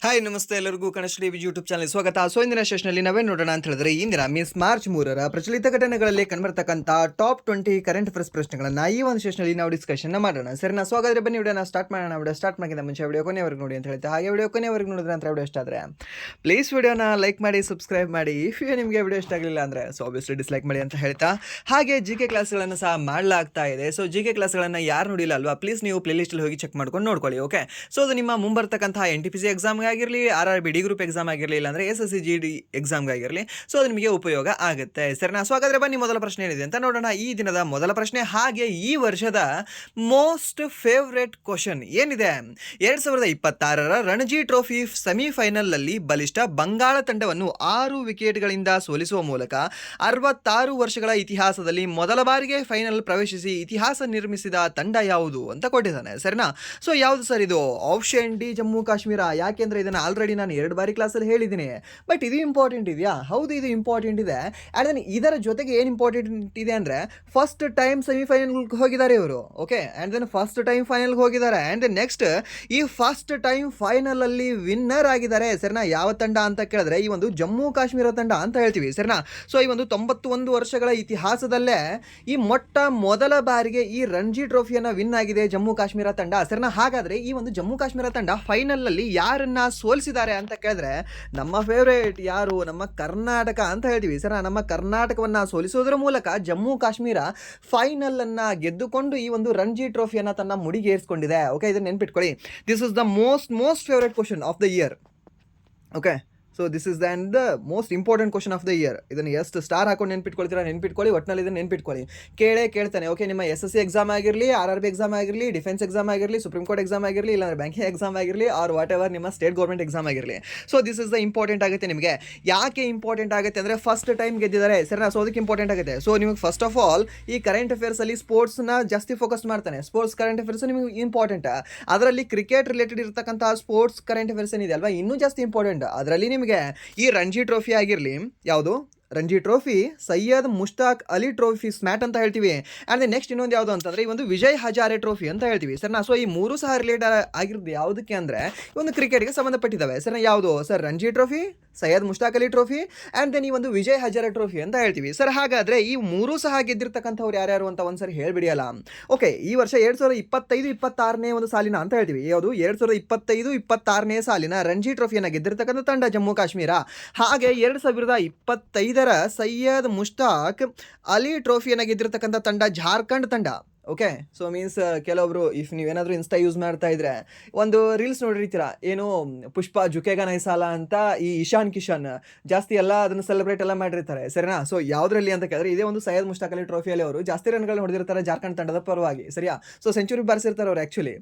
Hi ನಮಸ್ತೆ ಎಲ್ಲರಿಗೂ ಕನಶ್ರೀ TV YouTube channel ಸ್ವಾಗತ. ಇಂದಿನ ಸೆಷನಲ್ಲಿ ನಾವೇ ನೋಡೋಣ ಅಂತ ಹೇಳಿದ್ರೆ ಇಂದಿನ ಮಾರ್ಚ್ 3ರ ಪ್ರಚಲಿತ ಘಟನೆಗಳಲ್ಲಿ ಕಂಡುಬರ್ತಕ್ಕಂಥ ಟಾಪ್ 20 ಕರೆಂಟ್ ಅಫೇರ್ಸ್ ಪ್ರಶ್ನೆಗಳನ್ನ ಈ ಒಂದು ಸೆಷನಲ್ಲಿ ನಾವು ಡಿಸ್ಕಷನ್ ಮಾಡೋಣ. ಸರಿ, ನಾ ಸ್ವಾಗತ. ಬನ್ನಿ ವಿಡಿಯೋನ ಸ್ಟಾರ್ಟ್ ಮಾಡೋಣ. ವಿಡಿಯೋ ಸ್ಟಾರ್ಟ್ ಮಾಡಿದ ಮುಂಚೆ ವಿಡಿಯೋ ಕೊನೆವರೆಗೂ ನೋಡಿ ಅಂತ ಹೇಳ್ತಾ, ಹಾಗೆ ವಿಡಿಯೋ ಕೊನೆವರೆಗೂ ನೋಡಿದ್ರೆ ಅಂತ ವಿಡಿಯೋ ಇಷ್ಟ ಆದರೆ ಪ್ಲೀಸ್ ವಿಡಿಯೋನ ಲೈಕ್ ಮಾಡಿ, ಸಬ್ಸ್ಕ್ರೈಬ್ ಮಾಡಿ. ಇಫ್ ನಿಮಗೆ ವಿಡಿಯೋ ಇಷ್ಟ ಆಗಲಿಲ್ಲ ಅಂದರೆ ಆಬ್ವಿಯಸ್ಲಿ ಡಿಸ್ಲೈಕ್ ಮಾಡಿ ಅಂತ ಹೇಳ್ತಾ, ಹಾಗೆ GK ಕ್ಲಾಸ್ಗಳನ್ನು ಸಹ ಮಾಡಲಾಗ್ತಾ ಇದೆ. GK ಕ್ಲಾಸ್ಗಳನ್ನು ಯಾರು ನೋಡಿಲ್ಲ ಅಲ್ವಾ, ಪ್ಲೀಸ್ ನೀವು ಪ್ಲೇಲಿಸ್ಟಲ್ಲಿ ಹೋಗಿ ಚೆಕ್ ಮಾಡ್ಕೊಂಡು ನೋಡ್ಕೊಳ್ಳಿ. ಓಕೆ, ಅದು ನಿಮ್ಮ ಮುಂಬರ್ತಕ್ಕಂಥ NTPC ಎಕ್ಸಾಮ್ಗೆ ಆಗಿರಲಿ, RRB ಡಿ ಗ್ರೂಪ್ ಎಕ್ಸಾಮ್ ಆಗಿರಲಿ, ಇಲ್ಲಾಂದ್ರೆ SSC GD ಎಕ್ಸಾಮ್ಗೆ ಆಗಿರಲಿ, ಅದು ನಿಮಗೆ ಉಪಯೋಗ ಆಗುತ್ತೆ. ಸರಿನಾ? ಹಾಗಾದ್ರೆ ಬನ್ನಿ ಮೊದಲ ಪ್ರಶ್ನೆ ಏನಿದೆ ಅಂತ ನೋಡೋಣ. ಈ ದಿನದ ಮೊದಲ ಪ್ರಶ್ನೆ, ಹಾಗೆ ಈ ವರ್ಷದ ಮೋಸ್ಟ್ ಫೇವ್ರೆಟ್ ಕ್ವಶನ್ ಏನಿದೆ? 2026ರ ರಣಜಿ ಟ್ರೋಫಿ ಸೆಮಿಫೈನಲ್ ನಲ್ಲಿ ಬಲಿಷ್ಠ ಬಂಗಾಳ ತಂಡವನ್ನು 6 ವಿಕೆಟ್ಗಳಿಂದ ಸೋಲಿಸುವ ಮೂಲಕ 66 ವರ್ಷಗಳ ಇತಿಹಾಸದಲ್ಲಿ ಮೊದಲ ಬಾರಿಗೆ ಫೈನಲ್ ಪ್ರವೇಶಿಸಿ ಇತಿಹಾಸ ನಿರ್ಮಿಸಿದ ತಂಡ ಯಾವುದು ಅಂತ ಕೊಟ್ಟಿದ್ದಾನೆ. ಸರಿನಾ? ಯಾವುದು ಸರ್ ಇದು? Option D Jammu Kashmir. ಯಾಕೆಂದ್ರೆ ಇದನ್ನ ಆಲ್ರೆಡಿ ನಾನು 2 ಬಾರಿ ಕ್ಲಾಸಲ್ಲಿ ಹೇಳಿದ್ದೀನಿ. ಬಟ್ ಇದು ಇಂಪಾರ್ಟೆಂಟ್ ಇದೆಯಾ? ಹೌದು, ಇದು ಇಂಪಾರ್ಟೆಂಟ್ ಇದೆ. ಆ್ಯಂಡ್ ದೆನ್ ಇದರ ಜೊತೆಗೆ ಏನು ಇಂಪಾರ್ಟೆಂಟ್ ಇದೆ ಅಂದರೆ, ಫಸ್ಟ್ ಟೈಮ್ ಸೆಮಿಫೈನಲ್ಗೆ ಹೋಗಿದ್ದಾರೆ ಇವರು. Okay, and then first time ಫೈನಲ್ಗೆ ಹೋಗಿದ್ದಾರೆ. ಆ್ಯಂಡ್ ದೆನ್ ನೆಕ್ಸ್ಟ್ ಈ ಫಸ್ಟ್ ಟೈಮ್ ಫೈನಲಲ್ಲಿ ವಿನ್ನರ್ ಆಗಿದ್ದಾರೆ. ಸರಿನಾ? ಯಾವ ತಂಡ ಅಂತ ಕೇಳಿದ್ರೆ ಈ ಒಂದು ಜಮ್ಮು ಕಾಶ್ಮೀರ ತಂಡ ಅಂತ ಹೇಳ್ತೀವಿ. ಸರಿನಾ? ಈ ಒಂದು 91 ವರ್ಷಗಳ ಇತಿಹಾಸದಲ್ಲೇ ಈ ಮೊಟ್ಟ ಮೊದಲ ಬಾರಿಗೆ ಈ ರಣಜಿ ಟ್ರೋಫಿಯನ್ನು ವಿನ್ ಆಗಿದೆ ಜಮ್ಮು ಕಾಶ್ಮೀರ ತಂಡ. ಸರಿನಾ? ಹಾಗಾದರೆ ಈ ಒಂದು ಜಮ್ಮು ಕಾಶ್ಮೀರ ತಂಡ ಫೈನಲಲ್ಲಿ ಯಾರನ್ನ ಸೋಲಿಸಿದ್ದಾರೆ ಅಂತ ಕೇಳಿದ್ರೆ ನಮ್ಮ ಫೇವ್ರೇಟ್ ಯಾರು? ನಮ್ಮ ಕರ್ನಾಟಕ ಅಂತ ಹೇಳ್ತೀವಿ. ಸರ್, ನಮ್ಮ ಕರ್ನಾಟಕವನ್ನು ಸೋಲಿಸೋದ್ರ ಮೂಲಕ ಜಮ್ಮು ಕಾಶ್ಮೀರ ಫೈನಲ್ ಅನ್ನ ಗೆದ್ದುಕೊಂಡು ಈ ಒಂದು ರಣಜಿ ಟ್ರೋಫಿಯನ್ನು ತನ್ನ ಮುಡಿಗೇರಿಸಿಕೊಂಡಿದೆ. ಓಕೆ, ಇದನ್ನ ನೆನ್ಪಿಟ್ಕೊಳ್ಳಿ. This is the most favourite question of the year. Okay, this is the most important question of the year. ಇದನ್ನು ಎಷ್ಟು ಸ್ಟಾರ್ ಹಾಕೊಂಡು ನೆನ್ಪಿಟ್ಕೊಳ್ತೀರಾ ನೆನ್ಪಿಟ್ಕೊಳ್ಳಿ. ಒಟ್ಟಿನಲ್ಲಿ ಇದನ್ನು ನೆನ್ಪಿಟ್ಕೊಳ್ಳಿ. ಕೇಳ್ತಾನೆ. ಓಕೆ, ನಿಮ್ಮ SSC ಎಕ್ಸಾಮ್ ಆಗಿರಲಿ, RRB ಎಕ್ಸಾಮ್ ಆಗಿರಲಿ, ಡಿಫೆನ್ಸ್ ಎಕ್ಸಾಮ್ ಆಗಿರಲಿ, ಸುಪ್ರೀಂ ಕೋರ್ಟ್ ಎಕ್ಸಾಮ್ ಆಗಿರಲಿ, ಇಲ್ಲಾಂದ್ರೆ ಬ್ಯಾಂಕಿಂಗ್ ಎಕ್ಸಾಮ್ ಆಗಿರಲಿ, ಆರ್ ವಾಟ್ ಎವರ್ ನಿಮ್ಮ ಸ್ಟೇಟ್ ಗೌರ್ಮೆಂಟ್ ಎಕ್ಸಾಮ್ ಆಗಿರಲಿ. ದಿಸ್ ಇಸ್ ದ ಇಂಪಾರ್ಟೆಂಟ್ ಆಗುತ್ತೆ ನಿಮಗೆ. ಯಾಕೆ ಇಂಪಾರ್ಟೆಂಟ್ ಆಗುತ್ತೆ ಅಂದರೆ ಫಸ್ಟ್ ಟೈಮ್ ಗೆದ್ದಿದ್ದಾರೆ. ಸರಿನಾ? ಅದಕ್ಕೆ ಇಂಪಾರ್ಟೆಂಟ್ ಆಗುತ್ತೆ. ನಿಮಗೆ ಫಸ್ಟ್ ಆಫ್ ಆಲ್ ಈ ಕರೆಂಟ್ ಅಫೇರ್ಸಲ್ಲಿ ಸ್ಪೋರ್ಟ್ಸ್ನ ಜಾಸ್ತಿ ಫೋಕಸ್ ಮಾಡ್ತಾನೆ. ಸ್ಪೋರ್ಟ್ಸ್ ಕರೆಂಟ್ ಅಫೇರ್ಸ್ ನಿಮಗೆ ಇಂಪಾರ್ಟೆಂಟ್. ಅದರಲ್ಲಿ ಕ್ರಿಕೆಟ್ ರಿಲೇಟೆಡ್ ಇರತಕ್ಕಂಥ ಸ್ಪೋರ್ಟ್ಸ್ ಕರೆಂಟ್ ಅಫೇರ್ಸ್ ಏನಿದೆ ಅಲ್ವಾ, ಇನ್ನೂ ಜಾಸ್ತಿ ಇಂಪಾರ್ಟೆಂಟ್. ಅದರಲ್ಲಿ ನಿಮಗೆ ಈ ರಣಜಿ ಟ್ರೋಫಿ ಆಗಿರಲಿ, ಯಾವುದು ರಣಜಿ ಟ್ರೋಫಿ, ಸೈಯದ್ ಮುಷ್ತಾಕ್ ಅಲಿ ಟ್ರೋಫಿ ಸ್ಮ್ಯಾಟ್ ಅಂತ ಹೇಳ್ತೀವಿ. ಆ್ಯಂಡ್ ನೆಕ್ಸ್ಟ್ ಇನ್ನೊಂದು ಯಾವುದು ಅಂತಂದರೆ ಈ ಒಂದು ವಿಜಯ್ ಹಜಾರೆ ಟ್ರೋಫಿ ಅಂತ ಹೇಳ್ತೀವಿ. ಸರ್, ಈ ಮೂರು ಸಹ ರಿಲೇಟೆಡ್ ಆಗಿರೋದು ಯಾವುದಕ್ಕೆ ಅಂದರೆ ಒಂದು ಕ್ರಿಕೆಟ್ಗೆ ಸಂಬಂಧಪಟ್ಟಿದ್ದಾವೆ. ಸರ್, ಯಾವುದು sir? Ranji trophy, Syed Mushtaq Ali trophy, and then ಈ ಒಂದು ವಿಜಯ್ ಹಜಾರೆ ಟ್ರೋಫಿ ಅಂತ ಹೇಳ್ತೀವಿ. ಸರ್, ಹಾಗಾದರೆ ಈ ಮೂರೂ ಸಹ ಗೆದ್ದಿರ್ತಕ್ಕಂಥವ್ರು ಯಾರ್ಯಾರು ಅಂತ ಒಂದ್ಸರಿ ಹೇಳ್ಬಿಡಿಯಲ್ಲ. ಓಕೆ, ಈ ವರ್ಷ 2025-26ನೇ ಒಂದು ಸಾಲಿನ ಅಂತ ಹೇಳ್ತೀವಿ. ಯಾವುದು 2025-26ನೇ ಸಾಲಿನ ರಣಜಿ ಟ್ರೋಫಿಯನ್ನು ಗೆದ್ದಿರ್ತಕ್ಕಂಥ ತಂಡ ಜಮ್ಮು ಕಾಶ್ಮೀರ. ಹಾಗೆ 2025ರ ಸೈಯದ್ ಮುಷ್ತಾಕ್ ಅಲಿ ಟ್ರೋಫಿಯನ್ನು ಗೆದ್ದಿರ್ತಕ್ಕಂಥ ತಂಡ ಜಾರ್ಖಂಡ್ ತಂಡ. ಓಕೆ, ಮೀನ್ಸ್ ಕೆಲವೊಬ್ರು ಇಫ್ ನೀವೇನಾದರೂ ಇನ್ಸ್ಟಾ ಯೂಸ್ ಮಾಡ್ತಾ ಇದ್ರೆ ಒಂದು ರೀಲ್ಸ್ ನೋಡಿರ್ತೀರ, ಏನು ಪುಷ್ಪ ಜುಕೆಗಾ ನೈಸಾಲ ಅಂತ ಈ ಇಶಾನ್ ಕಿಶನ್ ಜಾಸ್ತಿ ಎಲ್ಲ ಅದನ್ನು ಸೆಲೆಬ್ರೇಟ್ ಎಲ್ಲ ಮಾಡಿರ್ತಾರೆ. ಸರಿನಾ? ಯಾವುದರಲ್ಲಿ ಅಂತ ಕೇಳಿದ್ರೆ ಇದೇ ಒಂದು ಸೈಯದ್ ಮುಷ್ತಾಕ್ ಅಲಿ ಟ್ರೋಫಿಯಲ್ಲಿ ಅವರು ಜಾಸ್ತಿ ರನ್ಗಳನ್ನ ಹೊಡೆದಿರ್ತಾರೆ ಜಾರ್ಖಂಡ್ ತಂಡದ ಪರವಾಗಿ. ಸರಿಯಾ? ಸೆಂಚುರಿ ಬಾರಿಸಿರ್ತಾರೆ ಅವರು ಆ್ಯಕ್ಚುಲಿ.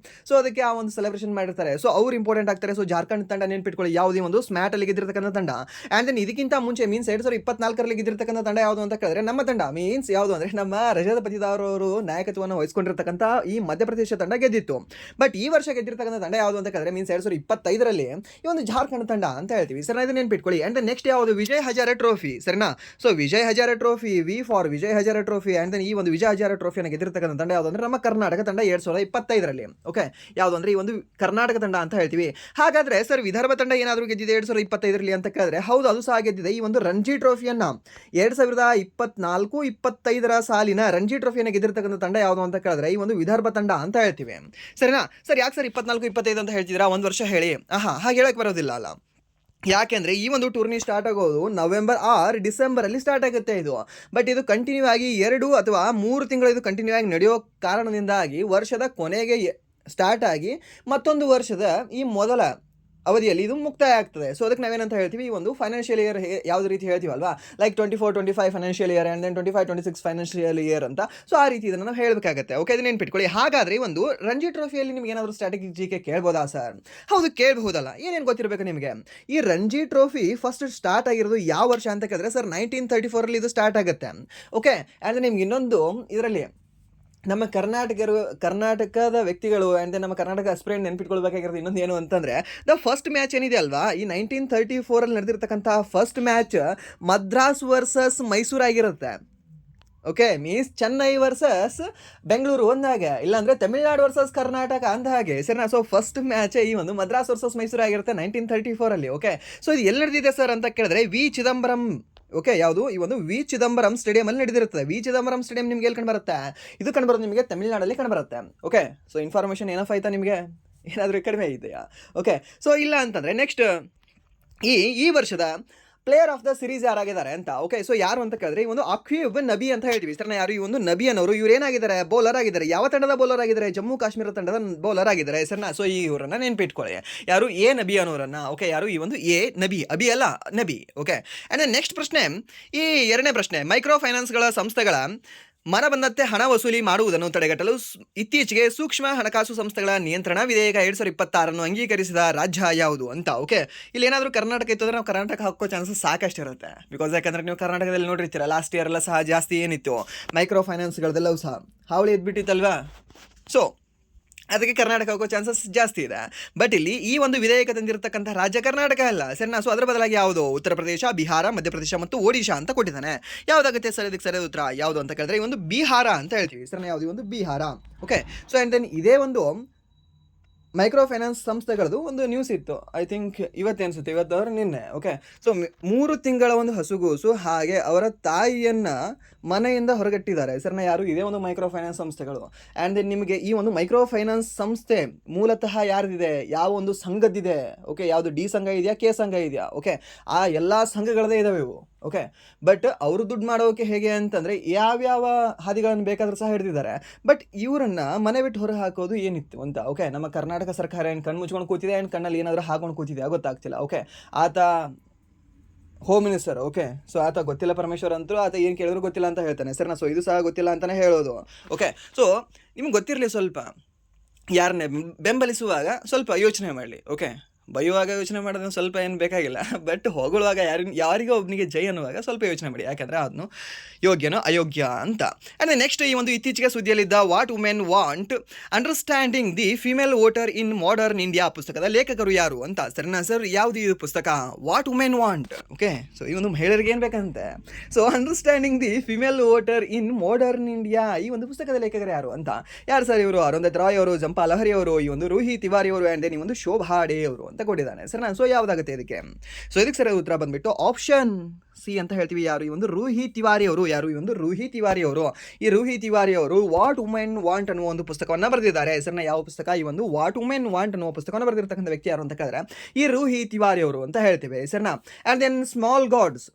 ಅದಕ್ಕೆ ಆ ಒಂದು ಸೆಲೆಬ್ರೇಷನ್ ಮಾಡಿರ್ತಾರೆ. ಅವ್ರು ಇಂಪಾರ್ಟೆಂಟ್ ಆಗ್ತಾರೆ. ಜಾರ್ಖಂಡ್ ತಂಡ ನೆನ್ಪಿಟ್ಕೊಳ್ಳಿ. ಯಾವುದೇ ಒಂದು ಸ್ಮ್ಯಾಟ್ ಅಲ್ಲಿ ಗೆದ್ದಿರ್ತಕ್ಕಂಥ ತಂಡ. ಆ್ಯಂಡ್ ದೆನ್ ಇದಕ್ಕಿಂತ ಮುಂಚೆ ಮೀನ್ಸ್ 2024ರಲ್ಲಿ ಗೆದ್ದಿರ್ತಕ್ಕಂಥ ತಂಡ ಯಾವುದು ಅಂತ ಕೇಳಿದ್ರೆ ನಮ್ಮ ತಂಡ. ಮೀನ್ಸ್ ಯಾವುದು ಅಂದರೆ ನಮ್ಮ ರಜತ್ ಪತಿದಾರ್ ಅವರು ನಾಯಕತ್ವವನ್ನು ವಹಿಸಿಕೊಂಡಿರ್ತಕ್ಕಂಥ ಈ ಮಧ್ಯಪ್ರದೇಶ ತಂಡ ಗೆದ್ದಿತ್ತು. ಬಟ್ ಈ ವರ್ಷ ಗೆದ್ದಿರ್ತಕ್ಕಂಥ ತಂಡ ಯಾವುದು ಅಂತ ಕೇಳಿದ್ರೆ ಮೀನ್ಸ್ 2025ರಲ್ಲಿ ಈ ಒಂದು ಜಾರ್ಖಂಡ್ ತಂಡ ಅಂತ ಹೇಳ್ತೀವಿ. ಸರ್, ಇದನ್ನ ನೆನ್ಪಿಟ್ಕೊಳ್ಳಿ. ಅಂಡ್ ನೆಕ್ಸ್ಟ್ ಯಾವುದು? ವಿಜಯ್ ಹಜಾರೆ ಟ್ರೋಫಿ. ಸರಿನಾ? Vijay Hazare trophy, V for Vijay Hazare trophy. And then ಈ ಒಂದು ವಿಜಯ್ ಹಜಾರೆ ಟ್ರೋಫಿಯನ್ನು ಗೆದ್ದಿರ್ತಕ್ಕಂಥ ತಂಡ ಯಾವುದು ಅಂದ್ರೆ ನಮ್ಮ ಕರ್ನಾಟಕ ತಂಡ 2025ರಲ್ಲಿ. ಓಕೆ, ಯಾವುದು ಅಂದ್ರೆ ಈ ಒಂದು ಕರ್ನಾಟಕ ತಂಡ ಅಂತ ಹೇಳ್ತೀವಿ. ಹಾಗಾದ್ರೆ ಸರ್, ವಿದರ್ಭ ತಂಡ ಏನಾದರೂ ಗೆದ್ದಿದೆ 2025ರಲ್ಲಿ ಅಂತ ಕೇಳಿದ್ರೆ ಹೌದು, ಅದು ಸಹ ಗೆದ್ದಿದೆ. ಈ ಒಂದು ರಣಜಿ ಟ್ರೋಫಿಯನ್ನ 2024-25ರ ಸಾಲಿನ ರಣಜಿ ಟ್ರೋಫಿಯನ್ನು ಗೆದ್ದಿರ್ತಕ್ಕಂಥ ತಂಡ ಯಾವುದು ಅಂತ ಕೇಳಿದ್ರೆ ಈ ಒಂದು ವಿದರ್ಭ ತಂಡ ಅಂತ ಹೇಳ್ತೀವಿ. ಸರಿನಾ? ಸರ್, ಯಾಕೆ ಸರ್ 24-25 ಅಂತ ಹೇಳ್ತಿದ್ದೀರಾ? ಒಂದು ವರ್ಷ ಹೇಳಿ. ಹಾಗೆ ಹೇಳಕ್ ಬರೋದಿಲ್ಲ ಅಲ್ಲ. ಯಾಕೆಂದರೆ ಈ ಒಂದು ಟೂರ್ನಿ ಸ್ಟಾರ್ಟ್ ಆಗೋದು ನವೆಂಬರ್ ಆರ್ ಡಿಸೆಂಬರಲ್ಲಿ ಸ್ಟಾರ್ಟ್ ಆಗುತ್ತೆ ಇದು. ಬಟ್ ಇದು ಕಂಟಿನ್ಯೂ ಆಗಿ 2 ಅಥವಾ 3 ತಿಂಗಳು ಇದು ಕಂಟಿನ್ಯೂ ಆಗಿ ನಡೆಯೋ ಕಾರಣದಿಂದಾಗಿ ವರ್ಷದ ಕೊನೆಗೆ ಸ್ಟಾರ್ಟ್ ಆಗಿ ಮತ್ತೊಂದು ವರ್ಷದ ಈ ಮೊದಲ ಅವಧಿಯಲ್ಲಿ ಇದು ಮುಕ್ತಾಯ ಆಗ್ತದೆ. ಅದಕ್ಕೆ ನಾವೇನಂತ ಹೇಳ್ತೀವಿ, ಈ ಒಂದು ಫೈನಾನ್ಷಿಯಲ್ ಇಯರ್ ಯಾವುದೇ ರೀತಿ ಹೇಳ್ತೀವಲ್ವಾ, like 24-25 financial year and then 25-26 financial year ಅಂತ. ಆ ರೀತಿ ಇದನ್ನು ನಾವು ಹೇಳಬೇಕಾಗುತ್ತೆ. ಓಕೆ, ಇದನ್ನ ನೆನ್ಪಿಟ್ಕೊಳ್ಳಿ. ಹಾಗಾದರೆ ಒಂದು ರಣಜಿ ಟ್ರೋಫಿಯಲ್ಲಿ ನಿಮ್ಗೆ ಏನಾದರೂ ಸ್ಟ್ರಾಟಜಿಕ್ GK ಕೇಳ್ಬೋದಾ ಸರ್? ಹೌದು, ಕೇಳಬಹುದಲ್ಲ. ಏನೇನು ಗೊತ್ತಿರಬೇಕು ನಿಮಗೆ? ಈ ರಣಜಿ ಟ್ರೋಫಿ ಫಸ್ಟ್ ಸ್ಟಾರ್ಟ್ ಆಗಿರೋದು ಯಾವ ವರ್ಷ ಅಂತ ಕೇಳಿದ್ರೆ ಸರ್ 1934ರಲ್ಲಿ ಇದು ಸ್ಟಾರ್ಟ್ ಆಗುತ್ತೆ. ಓಕೆ, ಆ್ಯಂಡ್ ನಿಮ್ಗೆ ಇನ್ನೊಂದು ಇದರಲ್ಲಿ ನಮ್ಮ ಕರ್ನಾಟಕದ ವ್ಯಕ್ತಿಗಳು ಆ್ಯಂಡ್ ನಮ್ಮ ಕರ್ನಾಟಕ ಅಸ್ಪಿರೆಂಟ್ ನೆನ್ಪಿಟ್ಕೊಳ್ಬೇಕಾಗಿರೋದು ಇನ್ನೊಂದು ಏನು ಅಂತಂದರೆ ದ ಫಸ್ಟ್ ಮ್ಯಾಚ್ ಏನಿದೆ ಅಲ್ವಾ, ಈ 1934ರಲ್ಲಿ ನಡೆದಿರ್ತಕ್ಕಂಥ first match Madras versus Mysuru ಆಗಿರುತ್ತೆ. Okay, means Chennai versus Bengaluru ಒಂದಾಗೆ, ಇಲ್ಲಾಂದ್ರೆ ತಮಿಳ್ನಾಡು ವರ್ಸಸ್ ಕರ್ನಾಟಕ ಅಂದ ಹಾಗೆ ಸರಿನಾ. ಸೊ ಫಸ್ಟ್ ಮ್ಯಾಚ್ ಈ ಒಂದು ಮದ್ರಾಸ್ ವರ್ಸಸ್ ಮೈಸೂರು ಆಗಿರುತ್ತೆ 1934 ಓಕೆ. ಸೊ ಇದು ಎಲ್ಲಿ ನಡೆದಿದೆ ಸರ್ ಅಂತ ಕೇಳಿದ್ರೆ ವಿ ಚಿದಂಬರಂ. ಓಕೆ, ಯಾವುದು ಈ ಒಂದು ವಿ ಚಿದಂಬರಂ ಸ್ಟೇಡಿಯಂ ಅಲ್ಲಿ ನಡೆದಿರುತ್ತದೆ. ವಿ ಚಿದಂಬರಂ ಸ್ಟೇಡಿಯಂ ನಿಮ್ಗೆ ಎಲ್ಲಿ ಕಂಡು ಬರುತ್ತೆ? ಇದು ಕಂಡು ಬರೋದು ನಿಮಗೆ ತಮಿಳ್ನಾಡಲ್ಲಿ ಕಂಡು ಬರುತ್ತೆ. ಓಕೆ, ಸೊ ಇನ್ಫಾರ್ಮೇಷನ್ ಏನಫ್ ಆಯ್ತಾ ನಿಮಗೆ? ಏನಾದರೂ ಕಡಿಮೆ ಇದೆಯಾ? ಓಕೆ, ಸೊ ಇಲ್ಲ ಅಂತಂದರೆ ನೆಕ್ಸ್ಟ್ ಈ ವರ್ಷದ ಪ್ಲೇಯರ್ ಆಫ್ ದ ಸೀರೀಸ್ ಯಾರಾಗಿದ್ದಾರೆ ಅಂತ. ಓಕೆ, ಸೊ ಯಾರು ಅಂತ ಕೇಳಿದ್ರೆ ಈ ಒಂದು ಅಕ್ಯೂಬ್ ನಬಿ ಅಂತ ಹೇಳ್ತೀವಿ ಸರ್. ಯಾರು ಈ ಒಂದು ನಬಿ ಅನ್ನೋರು, ಇವ್ರು ಏನಾಗಿದ್ದಾರೆ? ಬೌಲರ್ ಆಗಿದ್ದಾರೆ. ಯಾವ ತಂಡದ ಬೌಲರ್ ಆಗಿದ್ದಾರೆ? ಜಮ್ಮು ಕಾಶ್ಮೀರ ತಂಡದ ಬೌಲರ್ ಆಗಿದ್ದಾರೆ ಸರ್ನ. ಸೊ ಈ ಇವರನ್ನ ನೆನ್ಪಿಟ್ಕೊಳ್ಳಿ, ಯಾರು? ಎ ನಬಿ ಅನ್ನೋರನ್ನ. ಓಕೆ, ಯಾರು? ಈ ಒಂದು ಎ ನಬಿ, ಅಬಿ ಅಲ್ಲ ನಬಿ. ಓಕೆ, ಆ್ಯಂಡ್ ನೆಕ್ಸ್ಟ್ ಪ್ರಶ್ನೆ, ಈ ಎರಡನೇ ಪ್ರಶ್ನೆ, ಮೈಕ್ರೋ ಫೈನಾನ್ಸ್ಗಳ ಸಂಸ್ಥೆಗಳ ಮನ ಬಂದಂತೆ ಹಣ ವಸೂಲಿ ಮಾಡುವುದನ್ನು ತಡೆಗಟ್ಟಲು ಇತ್ತೀಚೆಗೆ ಸೂಕ್ಷ್ಮ ಹಣಕಾಸು ಸಂಸ್ಥೆಗಳ ನಿಯಂತ್ರಣ ವಿಧೇಯಕ 2026 ಅಂಗೀಕರಿಸಿದ ರಾಜ್ಯ ಯಾವುದು ಅಂತ. ಓಕೆ, ಇಲ್ಲಿ ಏನಾದರೂ ಕರ್ನಾಟಕ ಇತ್ತಂದ್ರೆ ನಾವು ಕರ್ನಾಟಕ ಹಾಕೋ ಚಾನ್ಸಸ್ ಸಾಕಷ್ಟು ಇರುತ್ತೆ. ಬಿಕಾಸ್ ಯಾಕಂದ್ರೆ ನೀವು ಕರ್ನಾಟಕದಲ್ಲಿ ನೋಡಿರ್ತೀರ ಲಾಸ್ಟ್ ಇಯರ್ ಎಲ್ಲ ಸಹ ಜಾಸ್ತಿ ಏನಿತ್ತು ಮೈಕ್ರೋ ಫೈನಾನ್ಸ್ಗಳದೆಲ್ಲವೂ ಸಹ ಹಾವಳಿ ಎದ್ಬಿಟ್ಟಿತ್ತಲ್ವಾ. ಸೊ ಅದಕ್ಕೆ ಕರ್ನಾಟಕ ಹೋಗೋ ಚಾನ್ಸಸ್ ಜಾಸ್ತಿ ಇದೆ. ಬಟ್ ಇಲ್ಲಿ ಈ ಒಂದು ವಿಧೇಯಕ ತಂದಿರತಕ್ಕಂಥ ರಾಜ್ಯ ಕರ್ನಾಟಕ ಅಲ್ಲ ಸರಿನಾ. ಸೊ ಅದರ ಬದಲಾಗಿ ಯಾವುದು? ಉತ್ತರ ಪ್ರದೇಶ, ಬಿಹಾರ, ಮಧ್ಯಪ್ರದೇಶ ಮತ್ತು ಒಡಿಶಾ ಅಂತ ಕೊಟ್ಟಿದ್ದಾನೆ. ಯಾವುದಾಗುತ್ತೆ ಸರ್ ಇದಕ್ಕೆ ಸರಿಯಾದ ಉತ್ತರ ಯಾವುದು ಅಂತ ಕೇಳಿದ್ರೆ ಈ ಒಂದು ಬಿಹಾರ ಅಂತ ಹೇಳ್ತೀವಿ ಸರ್. ಯಾವುದು? ಈ ಒಂದು Bihar. Okay, so and then ಇದೇ ಒಂದು ಮೈಕ್ರೋ ಫೈನಾನ್ಸ್ ಸಂಸ್ಥೆಗಳದ್ದು ಒಂದು ನ್ಯೂಸ್ ಇತ್ತು, ಐ ಥಿಂಕ್ ಇವತ್ತೇ ಅನಿಸುತ್ತೆ, ಇವತ್ತಾದ್ರೆ ನಿನ್ನೆ. ಓಕೆ, ಸೊ 3 ತಿಂಗಳ ಒಂದು ಹಸುಗೂಸು ಹಾಗೆ ಅವರ ತಾಯಿಯನ್ನು ಮನೆಯಿಂದ ಹೊರಗಟ್ಟಿದ್ದಾರೆ ಸರ್ನ. ಯಾರು? ಇದೇ ಒಂದು ಮೈಕ್ರೋ ಫೈನಾನ್ಸ್ ಸಂಸ್ಥೆಗಳು. ಆ್ಯಂಡ್ ದೆನ್ ನಿಮಗೆ ಈ ಒಂದು ಮೈಕ್ರೋ ಫೈನಾನ್ಸ್ ಸಂಸ್ಥೆ ಮೂಲತಃ ಯಾರ್ದಿದೆ? ಯಾವ ಒಂದು ಸಂಘದ್ದಿದೆ? ಓಕೆ, ಯಾವುದು? ಡಿ ಸಂಘ ಇದೆಯಾ, ಕೆ ಸಂಘ ಇದೆಯಾ? ಓಕೆ, ಆ ಎಲ್ಲ ಸಂಘಗಳದೇ ಇದಾವೆ ಇವು. ಓಕೆ, ಬಟ್ ಅವರು ದುಡ್ಡು ಮಾಡೋಕೆ ಹೇಗೆ ಅಂತಂದರೆ ಯಾವ್ಯಾವ ಹಾದಿಗಳನ್ನು ಬೇಕಾದರೂ ಸಹ ಹಿಡಿದಿದ್ದಾರೆ. ಬಟ್ ಇವರನ್ನು ಮನೆ ಬಿಟ್ಟು ಹೊರ ಹಾಕೋದು ಏನಿತ್ತು ಅಂತ. ಓಕೆ, ನಮ್ಮ ಕರ್ನಾಟಕ ಸರ್ಕಾರ ಏನು ಕಣ್ಣು ಮುಚ್ಕೊಂಡು ಕೂತಿದೆ, ಏನು ಕಣ್ಣಲ್ಲಿ ಏನಾದರೂ ಹಾಕೊಂಡು ಕೂತಿದೆ ಗೊತ್ತಾಗ್ತಿಲ್ಲ. ಓಕೆ, ಆತ ಹೋಮ್ ಮಿನಿಸ್ಟರ್. ಓಕೆ, ಸೊ ಆತ ಗೊತ್ತಿಲ್ಲ ಪರಮೇಶ್ವರ್ ಅಂತೂ, ಆತ ಏನು ಕೇಳಿದ್ರು ಗೊತ್ತಿಲ್ಲ ಅಂತ ಹೇಳ್ತಾನೆ ಸರಿನಾ. ಸೊ ಇದು ಸಹ ಗೊತ್ತಿಲ್ಲ ಅಂತಲೇ ಹೇಳೋದು. ಓಕೆ, ಸೊ ನಿಮ್ಗೆ ಗೊತ್ತಿರಲಿ, ಸ್ವಲ್ಪ ಯಾರನ್ನೇ ಬೆಂಬಲಿಸುವಾಗ ಸ್ವಲ್ಪ ಯೋಚನೆ ಮಾಡಲಿ. ಓಕೆ, ಬೈಯುವಾಗ ಯೋಚನೆ ಮಾಡೋದು ಸ್ವಲ್ಪ ಏನು ಬೇಕಾಗಿಲ್ಲ, ಬಟ್ ಹೊಗಳುವಾಗ ಯಾರಿಗೋ ಒಬ್ಬನಿಗೆ ಜೈ ಅನ್ನುವಾಗ ಸ್ವಲ್ಪ ಯೋಚನೆ ಮಾಡಿ, ಯಾಕಂದರೆ ಅದನ್ನು ಯೋಗ್ಯನೋ ಅಯೋಗ್ಯ ಅಂತ. ಆ್ಯಂಡ್ ನೆಕ್ಸ್ಟ್ ಈ ಒಂದು ಇತ್ತೀಚೆಗೆ ಸುದ್ದಿಯಲ್ಲಿದ್ದ what women want understanding the female voter in modern India ಪುಸ್ತಕದ ಲೇಖಕರು ಯಾರು ಅಂತ. ಸರಿನಾ ಸರ್, ಯಾವುದು ಇದು ಪುಸ್ತಕ? What women want. Okay, so ಈ ಒಂದು ಮಹಿಳೆಯರಿಗೆ ಏನು ಬೇಕಂತೆ. So understanding the female voter in modern India, ಈ ಒಂದು ಪುಸ್ತಕದ ಲೇಖಕರು ಯಾರು ಅಂತ. ಯಾರು ಸರ್ ಇವರು? ಅರುಂಧತ್ ರಾಯ್ ಅವರು, ಜಂಪಾ ಲಹರಿ ಅವರು, ಈ ಒಂದು ರೂಹಿ ತಿವಾರಿ ಅವರು, ಆ್ಯಂಡ್ ದೆನ್ ಈ ಒಂದು ಶೋಭಾ ಡೇ ಅವರು ಅಂತ ಕೊಟ್ಟಿದ್ದಾನೆ ಸರ್. ಸೊ ಯಾವುದಾಗುತ್ತೆ ಇದಕ್ಕೆ? ಸೊ ಇದಕ್ಕೆ ಸರಿ ಉತ್ತರ ಬಂದ್ಬಿಟ್ಟು ಆಪ್ಷನ್ ಸಿ ಅಂತ ಹೇಳ್ತೀವಿ. ಯಾರು? ಈ ಒಂದು ರೂಹಿ ತಿವಾರಿ ಅವರು. ಯಾರು? ಈ ಒಂದು ರೂಹಿ ತಿವಾರಿ ಅವರು. ಈ ರೂಹಿ ತಿವಾರಿ ಅವರು ವಾಟ್ ವುಮೆನ್ ವಾಂಟ್ ಅನ್ನುವ ಒಂದು ಪುಸ್ತಕವನ್ನು ಬರೆದಿದ್ದಾರೆ ಸರ್ನ. ಯಾವ ಪುಸ್ತಕ? ಈ ಒಂದು ವಾಟ್ ವುಮೆನ್ ವಾಂಟ್ ಅನ್ನುವ ಪುಸ್ತಕವನ್ನು ಬರೆದಿರ್ತಕ್ಕಂಥ ವ್ಯಕ್ತಿ ಯಾರು ಅಂತ ಕೇಳಿದ್ರೆ ಈ ರೂಹಿ ತಿವಾರಿ ಅವರು ಅಂತ ಹೇಳ್ತೀವಿ ಸರ್ನ. ಆ್ಯಂಡ್ ದೆನ್ ಸ್ಮಾಲ್ ಗಾಡ್ಸ್,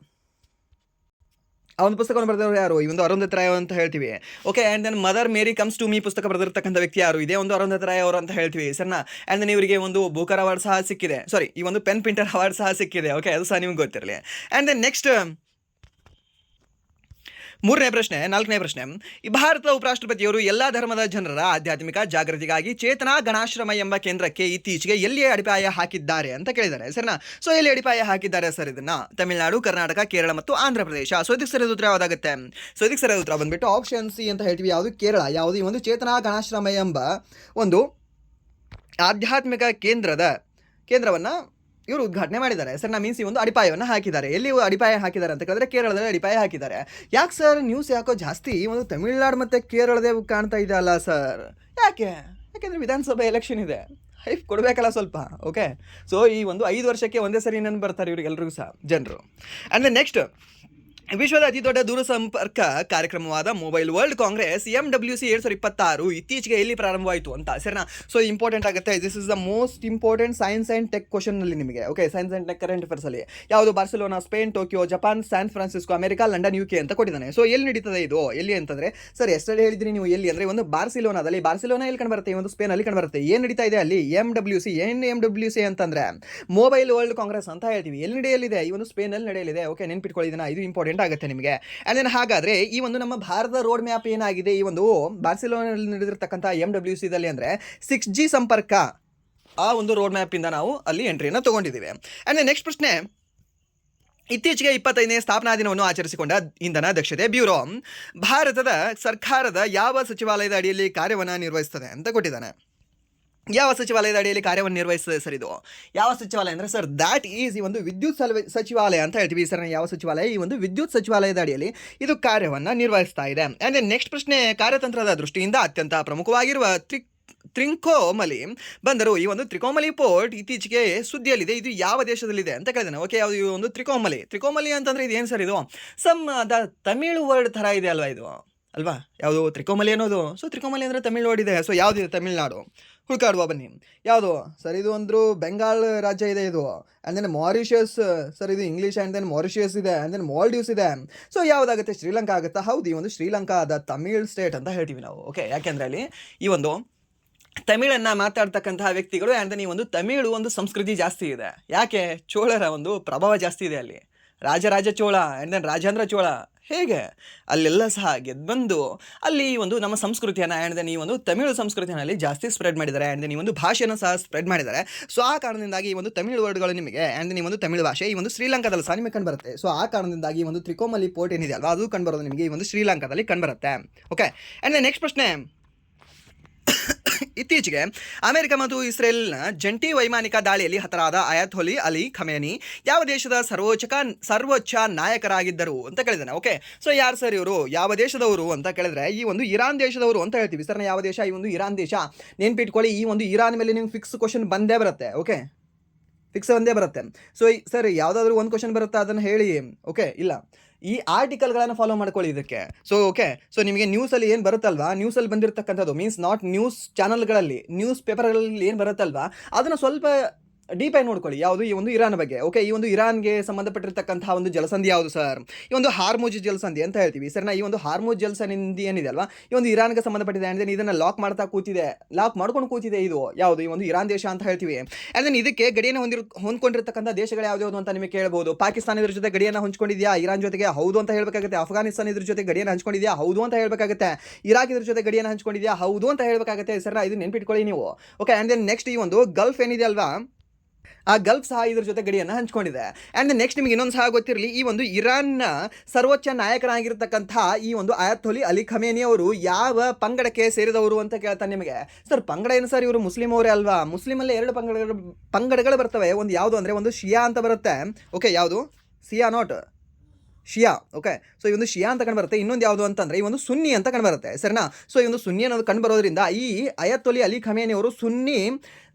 ಆ ಒಂದು ಪುಸ್ತಕವನ್ನು ಬರೆದವರು ಯಾರು? ಈ ಒಂದು ಅರುಂಧತ್ ರಾಯ್ ಅಂತ ಹೇಳ್ತೀವಿ. Okay, and then Mother Mary comes to me ಪುಸ್ತಕ ಬರೆದಿರ್ತಕ್ಕಂಥ ವ್ಯಕ್ತಿ ಯಾರು? ಇದೇ ಒಂದು ಅರುಂಧತ್ ರಾಯ್ ಅವರು ಅಂತ ಹೇಳ್ತೀವಿ ಸರ್ನ. ಆ್ಯಂಡ್ ದೆನ್ ಇವರಿಗೆ ಒಂದು ಬೂಕರ್ ಅವಾರ್ಡ್ ಸಹ ಸಿಕ್ಕಿದೆ, ಸಾರಿ ಈ ಒಂದು ಪೆನ್ ಪಿಂಟರ್ ಅವಾರ್ಡ್ ಸಹ ಸಿಕ್ಕಿದೆ. ಓಕೆ, ಅದು ಸಹ ನಿಮ್ಗೆ ಗೊತ್ತಿರಲಿ. ಆ್ಯಂಡ್ ದೆನ್ ನೆಕ್ಸ್ಟ್ ಮೂರನೇ ಪ್ರಶ್ನೆ, 4ನೇ ಪ್ರಶ್ನೆ, ಈ ಭಾರತದ ಉಪರಾಷ್ಟ್ರಪತಿಯವರು ಎಲ್ಲ ಧರ್ಮದ ಜನರ ಆಧ್ಯಾತ್ಮಿಕ ಜಾಗೃತಿಗಾಗಿ ಚೇತನಾ ಗಣಾಶ್ರಮ ಎಂಬ ಕೇಂದ್ರಕ್ಕೆ ಇತ್ತೀಚೆಗೆ ಎಲ್ಲಿ ಅಡಿಪಾಯ ಹಾಕಿದ್ದಾರೆ ಅಂತ ಕೇಳಿದ್ದಾರೆ ಸರ್ನಾ. ಸೊ ಎಲ್ಲಿ ಅಡಿಪಾಯ ಹಾಕಿದ್ದಾರೆ ಸರ್ ಇದನ್ನ? ತಮಿಳುನಾಡು, ಕರ್ನಾಟಕ, ಕೇರಳ ಮತ್ತು ಆಂಧ್ರ ಪ್ರದೇಶ. ಸೊ ಇದಕ್ಕೆ ಸರಿಯಾದ ಉತ್ತರ ಯಾವುದಾಗುತ್ತೆ? ಸೊ ಇದಕ್ಕೆ ಸರಿಯಾದ ಉತ್ತರ ಬಂದ್ಬಿಟ್ಟು ಆಪ್ಷನ್ ಸಿ ಅಂತ ಹೇಳ್ತೀವಿ. ಯಾವುದು? ಕೇರಳ. ಯಾವುದು? ಈ ಒಂದು ಚೇತನಾ ಗಣಾಶ್ರಮ ಎಂಬ ಒಂದು ಆಧ್ಯಾತ್ಮಿಕ ಕೇಂದ್ರವನ್ನು ಇವರು ಉದ್ಘಾಟನೆ ಮಾಡಿದ್ದಾರೆ ಸರ್. ಮೀನ್ಸ್ ಈ ಒಂದು ಅಡಿಪಾಯವನ್ನು ಹಾಕಿದ್ದಾರೆ. ಎಲ್ಲಿ ಅಡಿಪಾಯ ಹಾಕಿದ್ದಾರೆ ಅಂತ ಕೇಳಿದ್ರೆ ಕೇರಳದಲ್ಲಿ ಅಡಿಪಾಯ ಹಾಕಿದ್ದಾರೆ. ಯಾಕೆ ಸರ್ ನ್ಯೂಸ್ ಯಾಕೋ ಜಾಸ್ತಿ ಒಂದು ತಮಿಳುನಾಡು ಮತ್ತು ಕೇರಳದೇ ಕಾಣ್ತಾ ಇದೆ ಅಲ್ಲ ಸರ್? ಯಾಕೆಂದರೆ ವಿಧಾನಸಭೆ ಎಲೆಕ್ಷನ್ ಇದೆ, ಹೈಪ್ ಕೊಡಬೇಕಲ್ಲ ಸ್ವಲ್ಪ. ಓಕೆ, ಸೊ ಈ ಒಂದು 5 ವರ್ಷಕ್ಕೆ ಒಂದೇ ಸರಿ ನೆನಪು ಬರ್ತಾರೆ ಇವರಿಗೆಲ್ಲರಿಗೂ ಸಹ ಜನರು. ಆ್ಯಂಡ್ ನೆಕ್ಸ್ಟ್, ವಿಶ್ವದ ಅತಿ ದೊಡ್ಡ ದೂರಸಂಪರ್ಕ ಕಾರ್ಯಕ್ರಮವಾದ ಮೊಬೈಲ್ ವರ್ಲ್ಡ್ ಕಾಂಗ್ರೆಸ್ MWC 2026 ಇತ್ತೀಚೆಗೆ ಎಲ್ಲಿ ಪ್ರಾರಂಭವಾಯಿತು ಅಂತ ಸರಿನಾ. ಸೊ ಇಂಪಾರ್ಟೆಂಟ್ ಆಗುತ್ತೆ. This is the most important science and tech ಕ್ವಶನ್ನಲ್ಲಿ ನಿಮಗೆ. Okay, science and tech current ಅಫೇರ್ಸಲ್ಲಿ ಯಾವುದು? Barcelona, Spain, Tokyo, Japan, San Francisco, America, London, UK ಅಂತ ಕೊಟ್ಟಿದ್ದಾನೆ. ಸೊ ಎಲ್ಲಿ ನಡೀತದೆ ಇದು? ಎಲ್ಲಿ ಅಂತಂದರೆ ಸರ್ ಎಷ್ಟರಲ್ಲಿ ಹೇಳಿದ್ರಿ ನೀವು? ಎಲ್ಲಿ ಅಂದರೆ ಒಂದು ಬಾರ್ಸಿಲೋನಾದಲ್ಲಿ. ಬಾರ್ಸಿಲೋನಾ ಎಲ್ಲಿ ಕಂಡು ಬರುತ್ತೆ? ಒಂದು ಸ್ಪೇನಲ್ಲಿ ಕಂಡು ಬರುತ್ತೆ. ಏನು ನಡೀತಾ ಇದೆ ಅಲ್ಲಿ? MWC. ಏನು MWC ಅಂತಂದರೆ ಮೊಬೈಲ್ ವರ್ಲ್ಡ್ ಕಾಂಗ್ರೆಸ್ ಅಂತ ಹೇಳ್ತೀವಿ. ಎಲ್ಲಿ ನಡೆಯಲಿದೆ? ಈ ಒಂದು ಸ್ಪೇನಲ್ಲಿ ನಡೆಯಲಿದೆ. ಓಕೆ, ನೆನ್ಪಿಟ್ಕೊಳ್ಳಿದ್ದೀನ? ಇದು ಇಂಪಾರ್ಟೆಂಟ್ ಆಗುತ್ತೆ ನಿಮಗೆ. ಆ್ಯಂಡ್ ದೆನ್ ಹಾಗಾದರೆ ಈ ಒಂದು ನಮ್ಮ ಭಾರತದ ರೋಡ್ ಮ್ಯಾಪ್ ಏನಾಗಿದೆ ಈ ಒಂದು ಬಾರ್ಸಿಲೋನಲ್ಲಿ ನಡೆದಿರ್ತಕ್ಕಂಥ MWC ದಲ್ಲಿ ಅಂದರೆ 6G ಸಂಪರ್ಕ. ಆ ಒಂದು ರೋಡ್ ಮ್ಯಾಪಿಂದ ನಾವು ಅಲ್ಲಿ ಎಂಟ್ರಿಯನ್ನು ತೊಗೊಂಡಿದ್ದೀವಿ. ಆ್ಯಂಡ್ ನೆಕ್ಸ್ಟ್ ಪ್ರಶ್ನೆ, ಇತ್ತೀಚೆಗೆ 25ನೇ ಸ್ಥಾಪನಾ ದಿನವನ್ನು ಆಚರಿಸಿಕೊಂಡ ಇಂಧನ ದಕ್ಷತೆ ಬ್ಯೂರೋ ಭಾರತದ ಸರ್ಕಾರದ ಯಾವ ಸಚಿವಾಲಯದ ಅಡಿಯಲ್ಲಿ ಕಾರ್ಯವನ್ನು ನಿರ್ವಹಿಸ್ತದೆ ಅಂತ ಕೊಟ್ಟಿದ್ದಾನೆ. ಯಾವ ಸಚಿವಾಲಯದ ಅಡಿಯಲ್ಲಿ ಕಾರ್ಯವನ್ನು ನಿರ್ವಹಿಸ್ತದೆ ಸರ್ ಇದು? ಯಾವ ಸಚಿವಾಲಯ ಅಂದರೆ ಸರ್ ದ್ಯಾಟ್ ಈಸ್ ಈ ಒಂದು ವಿದ್ಯುತ್ ಸಚಿವಾಲಯ ಅಂತ ಹೇಳ್ತೀವಿ ಸರ್. ಯಾವ ಸಚಿವಾಲಯ? ಈ ಒಂದು ವಿದ್ಯುತ್ ಸಚಿವಾಲಯದ ಅಡಿಯಲ್ಲಿ ಇದು ಕಾರ್ಯವನ್ನು ನಿರ್ವಹಿಸ್ತಾ ಇದೆ. ಆ್ಯಂಡ್ ನೆಕ್ಸ್ಟ್ ಪ್ರಶ್ನೆ, ಕಾರ್ಯತಂತ್ರದ ದೃಷ್ಟಿಯಿಂದ ಅತ್ಯಂತ ಪ್ರಮುಖವಾಗಿರುವ ತ್ರಿಂಕೋಮಲಿ ಬಂದರು. ಈ ಒಂದು ತ್ರಿಕೋಮಲಿ ಪೋರ್ಟ್ ಇತ್ತೀಚೆಗೆ ಸುದ್ದಿಯಲ್ಲಿದೆ. ಇದು ಯಾವ ದೇಶದಲ್ಲಿದೆ ಅಂತ ಕೇಳಿದಾನೆ. ಓಕೆ, ಯಾವುದು? ಈ ಒಂದು ತ್ರಿಕೋಮಲಿ ಅಂತಂದರೆ ಇದು ಏನು ಸರ್? ಇದು ಸಮ್ ದ ತಮಿಳು ವರ್ಡ್ ಥರ ಇದೆ ಅಲ್ವಾ ಇದು, ಅಲ್ವಾ? ಯಾವುದು ತ್ರಿಕೋಮಲಿ ಅನ್ನೋದು? ಸೊ ತ್ರಿಕೋಮಲಿ ಅಂದರೆ ತಮಿಳು ವರ್ಡ್ ಇದೆ. ಸೊ ಯಾವುದಿದೆ? ತಮಿಳುನಾಡು. ಹುಡುಕಾಡುವ ಬನ್ನಿ. ಯಾವುದು ಸರ್? ಇದು ಒಂದು ಬೆಂಗಾಲ್ ರಾಜ್ಯ ಇದೆ ಇದು. ಆ್ಯಂಡ್ ದೆನ್ ಮಾರಿಷಿಯಸ್ ಸರ್, ಇದು ಇಂಗ್ಲೀಷ್. ಆ್ಯಂಡ್ ದೆನ್ ಮಾರಿಷಿಯಸ್ ಇದೆ. ಆ್ಯಂಡ್ ದೆನ್ ಮಾಲ್ಡೀವ್ಸ್ ಇದೆ. ಸೊ ಯಾವುದಾಗುತ್ತೆ? ಶ್ರೀಲಂಕಾ ಆಗುತ್ತಾ? ಹೌದು, ಈ ಒಂದು ಶ್ರೀಲಂಕಾದ ತಮಿಳ್ ಸ್ಟೇಟ್ ಅಂತ ಹೇಳ್ತೀವಿ ನಾವು. ಓಕೆ, ಯಾಕೆಂದರೆ ಅಲ್ಲಿ ಈ ಒಂದು ತಮಿಳನ್ನು ಮಾತಾಡ್ತಕ್ಕಂತಹ ವ್ಯಕ್ತಿಗಳು, ಆ್ಯಂಡ್ ದೆನ್ ಈ ಒಂದು ತಮಿಳು ಒಂದು ಸಂಸ್ಕೃತಿ ಜಾಸ್ತಿ ಇದೆ. ಯಾಕೆ? ಚೋಳರ ಒಂದು ಪ್ರಭಾವ ಜಾಸ್ತಿ ಇದೆ ಅಲ್ಲಿ. ರಾಜರಾಜ ಚೋಳ ಆ್ಯಂಡ್ ದೆನ್ ರಾಜೇಂದ್ರ ಚೋಳ, ಹೇಗೆ ಅಲ್ಲೆಲ್ಲ ಸಹ ಗೆದ್ಬಂದು ಅಲ್ಲಿ ಒಂದು ನಮ್ಮ ಸಂಸ್ಕೃತಿಯನ್ನು ಆ್ಯಂಡ್ ದೆನ್ ಈ ಒಂದು ತಮಿಳು ಸಂಸ್ಕೃತಿಯನ್ನು ಅಲ್ಲಿ ಜಾಸ್ತಿ ಸ್ಪ್ರೆಡ್ ಮಾಡಿದ್ದಾರೆ. ಆ್ಯಂಡ್ ದೆನ್ ಈ ಒಂದು ಭಾಷೆಯನ್ನು ಸಹ ಸ್ಪ್ರೆಡ್ ಮಾಡಿದ್ದಾರೆ. ಸೊ ಆ ಕಾರಣದಿಂದಾಗಿ ಈ ಒಂದು ತಮಿಳು ವರ್ಡ್ಗಳು ನಿಮಗೆ ಆ್ಯಂಡ್ ದೆನ್ ಈ ಒಂದು ತಮಿಳು ಭಾಷೆ ಈ ಒಂದು ಶ್ರೀಲಂಕಾದಲ್ಲಿ ಸಹ ನಿಮಗೆ ಕಂಡುಬರುತ್ತೆ. ಸೊ ಆ ಕಾರಣದಿಂದಾಗಿ ಈ ಒಂದು ತ್ರಿಕೋಮಲಿ ಪೋರ್ಟ್ ಏನಿದೆ ಅಲ್ವಾ, ಅದು ಕಂಡುಬರೋದು ನಿಮಗೆ ಈ ಒಂದು ಶ್ರೀಲಂಕಾದಲ್ಲಿ ಕಂಡುಬರುತ್ತೆ. ಓಕೆ, ಆ್ಯಂಡ್ ದೆನ್ ನೆಕ್ಸ್ಟ್ ಪ್ರಶ್ನೆ, ಇತ್ತೀಚೆಗೆ ಅಮೆರಿಕ ಮತ್ತು ಇಸ್ರೇಲ್ನ ಜಂಟಿ ವೈಮಾನಿಕ ದಾಳಿಯಲ್ಲಿ ಹತರಾದ ಅಯಾತೊಲಿ ಅಲಿ ಖಮೇನಿ ಯಾವ ದೇಶದ ಸರ್ವೋಚ್ಚ ನಾಯಕರಾಗಿದ್ದರು ಅಂತ ಕೇಳಿದಾನೆ. ಓಕೆ, ಸೊ ಯಾರು ಸರ್ ಇವರು? ಯಾವ ದೇಶದವರು ಅಂತ ಕೇಳಿದ್ರೆ ಈ ಒಂದು ಇರಾನ್ ದೇಶದವರು ಅಂತ ಹೇಳ್ತೀವಿ ಸರ್. ಯಾವ ದೇಶ? ಈ ಒಂದು ಇರಾನ್ ದೇಶ. ನೆನ್ಪಿಟ್ಕೊಳ್ಳಿ, ಈ ಒಂದು ಇರಾನ್ ಮೇಲೆ ನಿಮ್ಗೆ ಫಿಕ್ಸ್ ಕ್ವಶನ್ ಬಂದೇ ಬರುತ್ತೆ. ಓಕೆ, ಫಿಕ್ಸ್ ಬಂದೇ ಬರುತ್ತೆ. ಸೊ ಸರ್ ಯಾವುದಾದ್ರೂ ಒಂದು ಕ್ವಶನ್ ಬರುತ್ತಾ ಅದನ್ನು ಹೇಳಿ. ಓಕೆ, ಇಲ್ಲ, ಈ ಆರ್ಟಿಕಲ್ಗಳನ್ನು ಫಾಲೋ ಮಾಡ್ಕೊಳ್ಳಿ ಇದಕ್ಕೆ. ಸೊ ಓಕೆ, ಸೊ ನಿಮಗೆ ನ್ಯೂಸಲ್ಲಿ ಏನು ಬರುತ್ತಲ್ವಾ, ನ್ಯೂಸಲ್ಲಿ ಬಂದಿರತಕ್ಕಂಥದ್ದು ಮೀನ್ಸ್ ನಾಟ್ ನ್ಯೂಸ್ ಚಾನಲ್ಗಳಲ್ಲಿ, ನ್ಯೂಸ್ ಪೇಪರ್ಗಳಲ್ಲಿ ಏನು ಬರುತ್ತಲ್ವಾ ಅದನ್ನು ಸ್ವಲ್ಪ ಡೀಪಾಗಿ ನೋಡ್ಕೊಳ್ಳಿ. ಯಾವುದು? ಈ ಒಂದು ಇರಾನ್ ಬಗ್ಗೆ. ಓಕೆ, ಈ ಒಂದು ಇರಾನ್ಗೆ ಸಂಬಂಧಪಟ್ಟಿರ್ತಕ್ಕಂತಹ ಒಂದು ಜಲಸಂಧಿ ಯಾವುದು ಸರ್? ಈ ಒಂದು ಹಾರ್ಮುಜ್ ಜಲಸಂಧಿ ಅಂತ ಹೇಳ್ತೀವಿ ಸರ್. ಈ ಒಂದು ಹಾರ್ಮುಜ್ ಜಲಸಂಧಿ ಏನಿದೆ ಅಲ್ವಾ, ಈ ಒಂದು ಇರಾನ್ಗೆ ಸಂಬಂಧಪಟ್ಟಿದೆ. ಆ್ಯಂಡ್ ದೆನ್ ಇದನ್ನು ಲಾಕ್ ಮಾಡ್ಕೊಂಡು ಕೂತಿದೆ. ಇದು ಯಾವುದು? ಈ ಒಂದು ಇರಾನ್ ದೇಶ ಅಂತ ಹೇಳ್ತೀವಿ. ಆ್ಯಂಡ್ ದೆನ್ ಇದಕ್ಕೆ ಗಡಿಯನ್ನು ಹೊಂದ್ಕೊಂಡಿರ್ತಕ್ಕಂಥ ದೇಶಗಳು ಯಾವ್ದು ಅಂತ ನಿಮಗೆ ಕೇಳಬಹುದು. ಪಾಕಿಸ್ತಾನ ಇದ್ರ ಜೊತೆ ಗಡಿಯನ್ನು ಹಂಚ್ಕೊಂಡಿದೆಯಾ ಇರಾನ್ ಜೊತೆಗೆ? ಹೌದು ಅಂತ ಹೇಳಬೇಕಾಗುತ್ತೆ. ಅಫ್ಘಾನಿಸ್ತಾನ ಇದ್ರ ಜೊತೆ ಗಡಿಯನ್ನು ಹಂಚ್ಕೊಂಡಿದೆಯಾ? ಹೌದು ಅಂತ ಹೇಳಬೇಕಾಗುತ್ತೆ. ಇರಾಕ್ ಇದ್ರ ಜೊತೆ ಗಡಿಯನ್ನು ಹಂಚ್ಕೊಂಡಿದೆಯಾ? ಹೌದು ಅಂತ ಹೇಳಬೇಕಾಗುತ್ತೆ ಸರ್. ಇದು ನೆನ್ಪಿಟ್ಕೊಳ್ಳಿ ನೀವು. ಓಕೆ, ಆ್ಯಂಡ್ ದೆನ್ ನೆಕ್ಸ್ಟ್ ಈ ಒಂದು ಗಲ್ಫ್ ಏನಿದೆ ಅಲ್ವಾ, ಆ ಗಲ್ಫ್ ಸಹ ಇದ್ರ ಜೊತೆ ಗಡಿಯನ್ನು ಹಂಚ್ಕೊಂಡಿದೆ. ಆ್ಯಂಡ್ ನೆಕ್ಸ್ಟ್ ನಿಮಗೆ ಇನ್ನೊಂದು ಸಹ ಗೊತ್ತಿರಲಿ, ಈ ಒಂದು ಇರಾನ್ನ ಸರ್ವೋಚ್ಚ ನಾಯಕರಾಗಿರ್ತಕ್ಕಂಥ ಈ ಒಂದು ಅಯಾತೊಲಿ ಅಲಿ ಖಮೇನಿ ಅವರು ಯಾವ ಪಂಗಡಕ್ಕೆ ಸೇರಿದವರು ಅಂತ ಕೇಳ್ತಾನೆ ನಿಮಗೆ. ಸರ್ ಪಂಗಡ ಏನು ಸರ್? ಇವರು ಮುಸ್ಲಿಂ ಅವರೇ ಅಲ್ವಾ? ಮುಸ್ಲಿಮಲ್ಲೇ ಎರಡು ಪಂಗಡಗಳು ಬರ್ತವೆ. ಒಂದು ಯಾವುದು ಅಂದರೆ ಒಂದು ಶಿಯಾ ಅಂತ ಬರುತ್ತೆ. ಓಕೆ, ಯಾವುದು? ಸಿಯಾ ನಾಟ್ ಶಿಯಾ. ಓಕೆ, ಸೊ ಈ ಒಂದು ಶಿಯಾ ಅಂತ ಕಂಡುಬರುತ್ತೆ. ಇನ್ನೊಂದು ಯಾವುದು ಅಂತಂದರೆ ಈ ಒಂದು ಸುನ್ನಿ ಅಂತ ಕಂಡುಬರುತ್ತೆ. ಸರಿನಾ? ಸೊ ಈ ಒಂದು ಸುನ್ನಿ ಅನ್ನೋದು ಕಂಡುಬರೋದ್ರಿಂದ ಈ ಅಯಾತೊಲಿ ಅಲಿ ಖಮೇನಿ ಅವರು ಸುನ್ನಿ